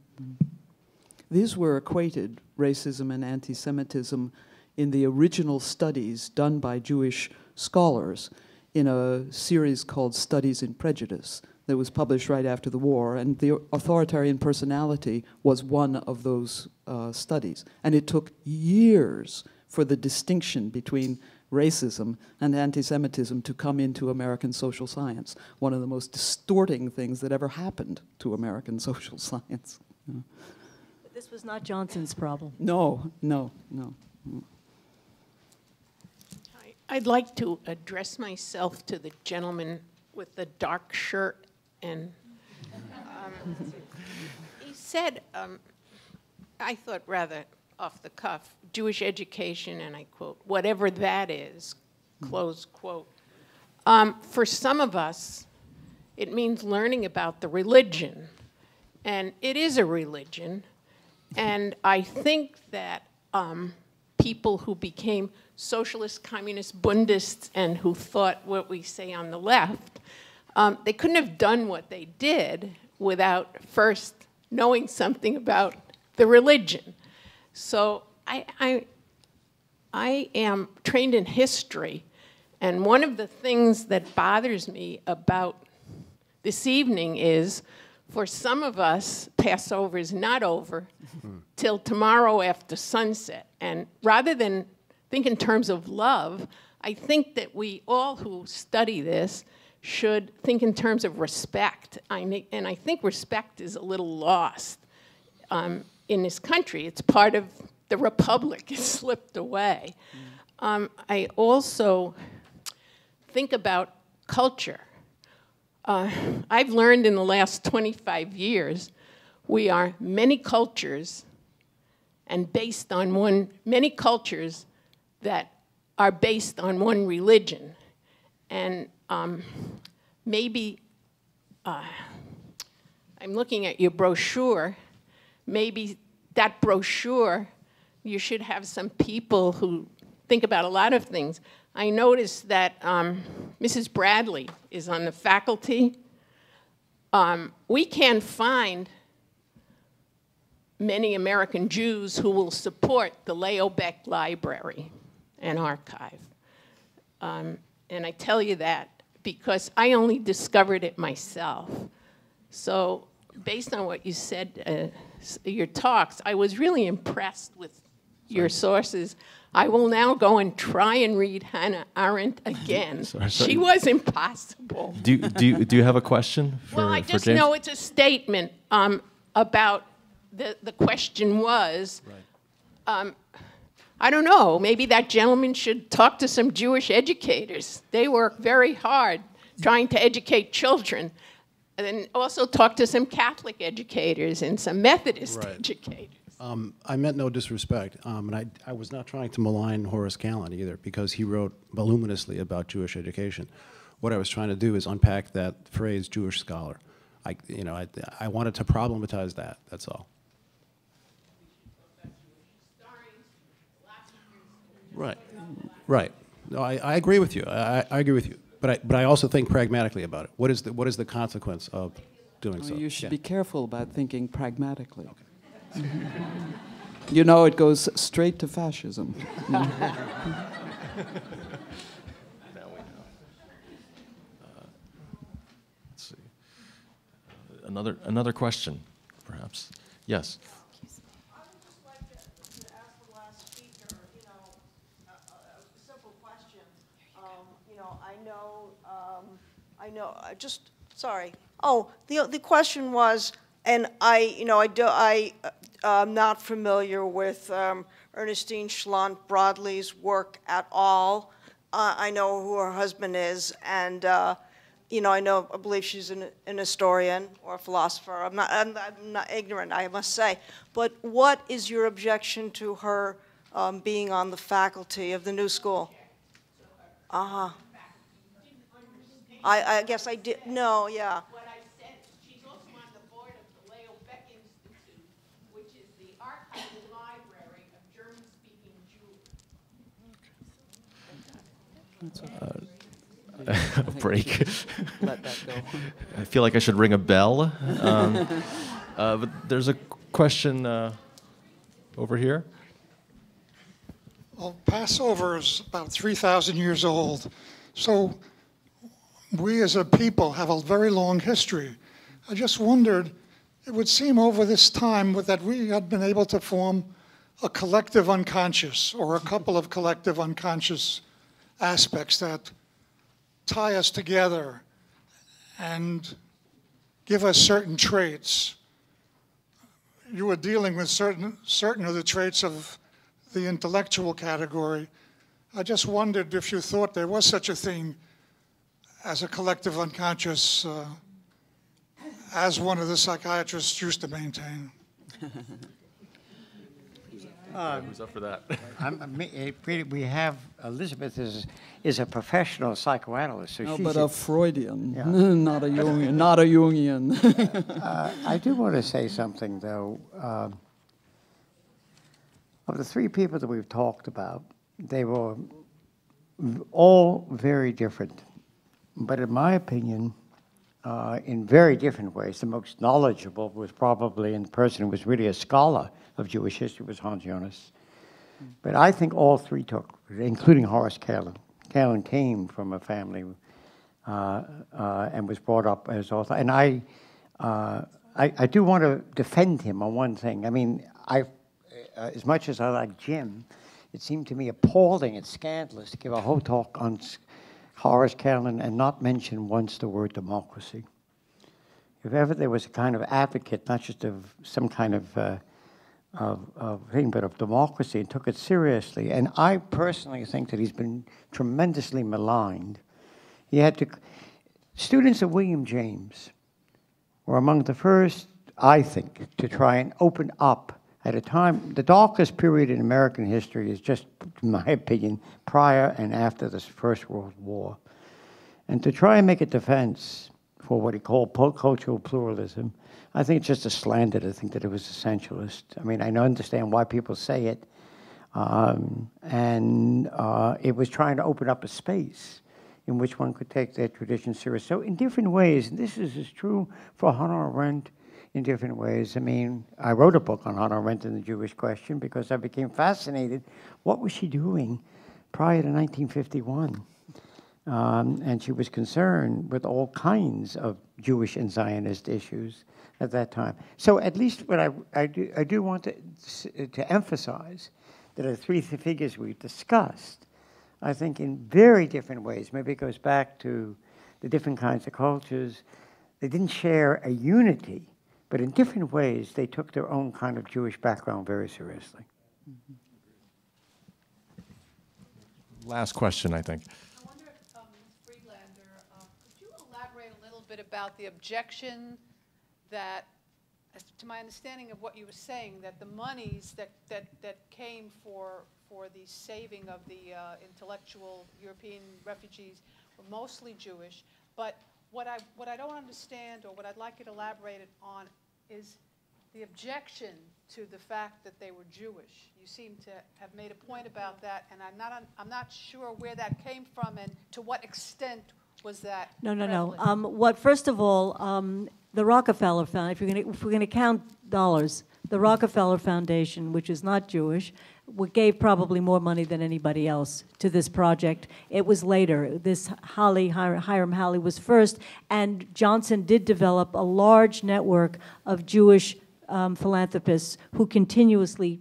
These were equated, racism and anti-Semitism, in the original studies done by Jewish scholars in a series called Studies in Prejudice that was published right after the war, and the authoritarian personality was one of those studies. And it took years for the distinction between racism and anti-Semitism to come into American social science, one of the most distorting things that ever happened to American social science. Yeah. This was not Johnson's problem. No. I'd like to address myself to the gentleman with the dark shirt. And he said, I thought rather off the cuff, Jewish education, and I quote, whatever that is, close quote. For some of us, it means learning about the religion. And it is a religion. And I think that people who became socialist, communist, Bundists, and who thought what we say on the left, they couldn't have done what they did without first knowing something about the religion. So I am trained in history, and one of the things that bothers me about this evening is, for some of us, Passover is not over till tomorrow after sunset. And rather than think in terms of love, I think that we all who study this should think in terms of respect. And I think respect is a little lost in this country. It's part of the republic. It slipped away. I also think about culture. I've learned in the last 25 years, we are many cultures and based on many cultures that are based on one religion. And maybe, I'm looking at your brochure, maybe that brochure, you should have some people who think about a lot of things. I noticed that Mrs. Bradley is on the faculty. We can't find many American Jews who will support the Leo Baeck Library and Archive. And I tell you that because I only discovered it myself. So based on what you said, your talks, I was really impressed with your sources. I will now go and try and read Hannah Arendt again. Sorry. She was impossible. Do you have a question for Well, I just James? know it's a statement about the question was, I don't know, maybe that gentleman should talk to some Jewish educators. They work very hard trying to educate children. And then also talk to some Catholic educators and some Methodist educators. I meant no disrespect, and I was not trying to malign Horace Kallen either, because he wrote voluminously about Jewish education. What I was trying to do is unpack that phrase, Jewish scholar. I wanted to problematize that, that's all. Right, right. No, I agree with you. I agree with you. But I also think pragmatically about it. What is the consequence of doing so? You should be careful about thinking pragmatically. Okay. You know, it goes straight to fascism. Now we know. Let's see. Another question, perhaps. Yes. I would just like to ask the last speaker, a simple question. The question was, and I'm not familiar with Ernestine Schlant Broadley's work at all. I know who her husband is, and I believe she's an historian or a philosopher. I'm not ignorant, I must say. But what is your objection to her being on the faculty of the New School? I guess I did. No, yeah. What I said, she's also on the board of the Leo Beck Institute, which is the archival library of German-speaking Jews. A break. Let that go. I feel like I should ring a bell. But there's a question over here. Well, Passover is about 3,000 years old. So we as a people have a very long history. I just wondered, it would seem over this time that we had been able to form a collective unconscious, or a couple of collective unconscious aspects that tie us together and give us certain traits. You were dealing with certain of the traits of the intellectual category. I just wondered if you thought there was such a thing as a collective unconscious, as one of the psychiatrists used to maintain. Who's up for that? We have Elisabeth is a professional psychoanalyst. So but a Freudian, yeah. Not a Jungian. Not a Jungian. I do want to say something, though. Of the three people that we've talked about, they were all very different. But in my opinion, in very different ways, the most knowledgeable was probably, and the person who was really a scholar of Jewish history was Jonas. But I think all three took, including Horace Kallen. Kallen came from a family and was brought up as author. And I do want to defend him on one thing. I mean, as much as I like Jim, it seemed to me appalling and scandalous to give a whole talk on Horace Kallen and not mention once the word democracy. If ever there was a kind of advocate, not just of some kind of thing, but of democracy, and took it seriously. And I personally think that he's been tremendously maligned. He had to. Students of William James were among the first, I think, to try and open up at a time. The darkest period in American history is just, in my opinion, prior and after the First World War. And to try and make a defense for what he called cultural pluralism, I think it's just a slander to think that it was essentialist. I mean, I understand why people say it. It was trying to open up a space in which one could take their tradition serious. So in different ways, and this is as true for Hannah Arendt in different ways. I mean, I wrote a book on Hannah Arendt and the Jewish question because I became fascinated. What was she doing prior to 1951? And she was concerned with all kinds of Jewish and Zionist issues at that time. So at least what I do want to emphasize that the three figures we've discussed, I think in very different ways, maybe it goes back to the different kinds of cultures, they didn't share a unity, but in different ways they took their own kind of Jewish background very seriously. last question, I think. I wonder, Ms. Friedlander, could you elaborate a little bit about the objection that, as to my understanding of what you were saying, that the monies that came for the saving of the intellectual European refugees were mostly Jewish, but what I don't understand, or what I'd like you to elaborate on, is the objection to the fact that they were Jewish. You seem to have made a point about that, and I'm not sure where that came from and to what extent was that prevalent. First of all, the Rockefeller Foundation, if we're going to count dollars, the Rockefeller Foundation, which is not Jewish, gave probably more money than anybody else to this project. It was later. This Hiram Pally was first, and Johnson did develop a large network of Jewish philanthropists who continuously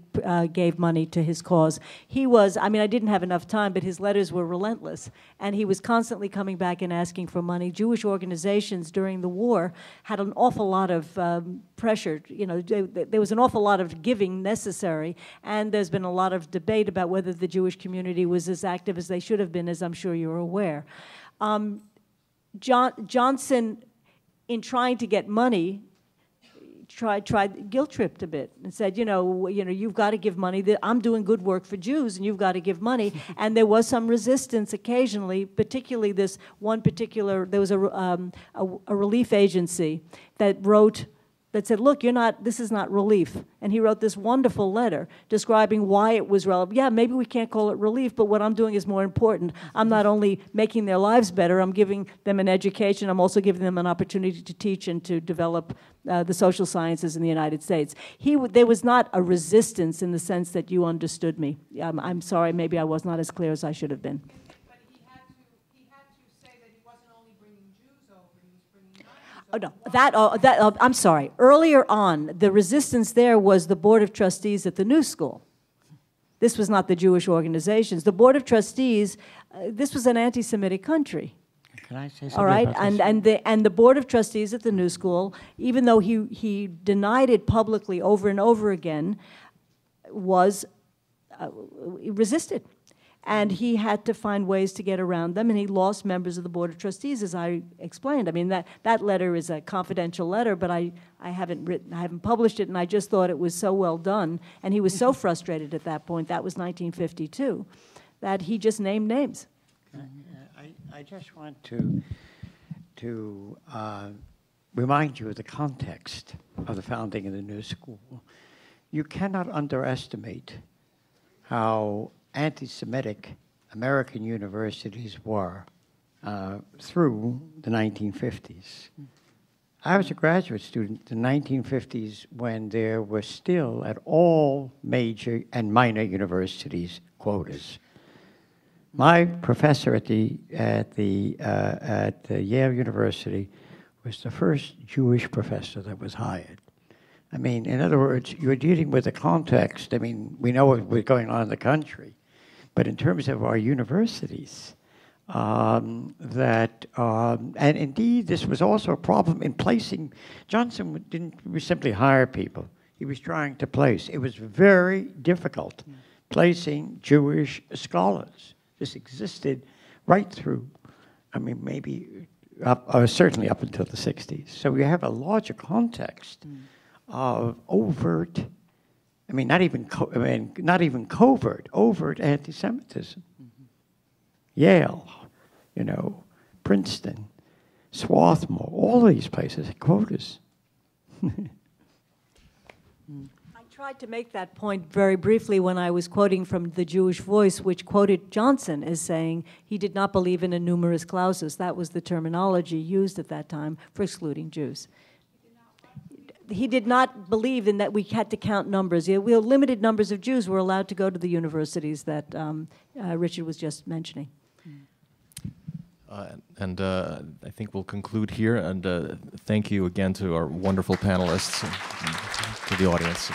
gave money to his cause. He was, I mean, I didn't have enough time, but his letters were relentless, and he was constantly coming back and asking for money. Jewish organizations during the war had an awful lot of pressure. You know, there was an awful lot of giving necessary, and there's been a lot of debate about whether the Jewish community was as active as they should have been, as I'm sure you're aware. Johnson, in trying to get money, tried guilt-tripped a bit and said, you know, you've got to give money. I'm doing good work for Jews, and you've got to give money. And there was some resistance occasionally, particularly this one particular. There was a relief agency that said, look, this is not relief. And he wrote this wonderful letter describing why it was relevant. Yeah, maybe we can't call it relief, but what I'm doing is more important. I'm not only making their lives better, I'm giving them an education, I'm also giving them an opportunity to teach and to develop the social sciences in the United States. There was not a resistance in the sense that you understood me. I'm sorry, maybe I was not as clear as I should have been. Oh, no, I'm sorry. Earlier on, the resistance there was the Board of Trustees at the New School. This was not the Jewish organizations. The Board of Trustees, this was an anti-Semitic country. Can I say something? All right, about this? and the Board of Trustees at the New School, even though he denied it publicly over and over again, resisted. And he had to find ways to get around them, and he lost members of the Board of Trustees, as I explained. I mean, that letter is a confidential letter, but I haven't published it, and I just thought it was so well done, and he was so frustrated at that point, that was 1952, that he just named names. I just want to remind you of the context of the founding of the New School. You cannot underestimate how anti-Semitic American universities were through the 1950s. I was a graduate student in the 1950s when there were still at all major and minor universities quotas. My professor at Yale University was the first Jewish professor that was hired. I mean, in other words, you're dealing with a context. I mean, we know what was going on in the country, but in terms of our universities, and indeed, this was also a problem in placing. Johnson didn't simply hire people. He was trying to place. It was very difficult placing Jewish scholars. This existed right through, I mean, maybe certainly up until the 60s. So we have a larger context of overt, I mean, not even covert, overt anti-Semitism. Yale, you know, Princeton, Swarthmore, all of these places had quotas. I tried to make that point very briefly when I was quoting from The Jewish Voice, which quoted Johnson as saying he did not believe in a numerus clausus. That was the terminology used at that time for excluding Jews. He did not believe in that we had to count numbers. Limited numbers of Jews were allowed to go to the universities that Richard was just mentioning. I think we'll conclude here, and thank you again to our wonderful panelists and to the audience.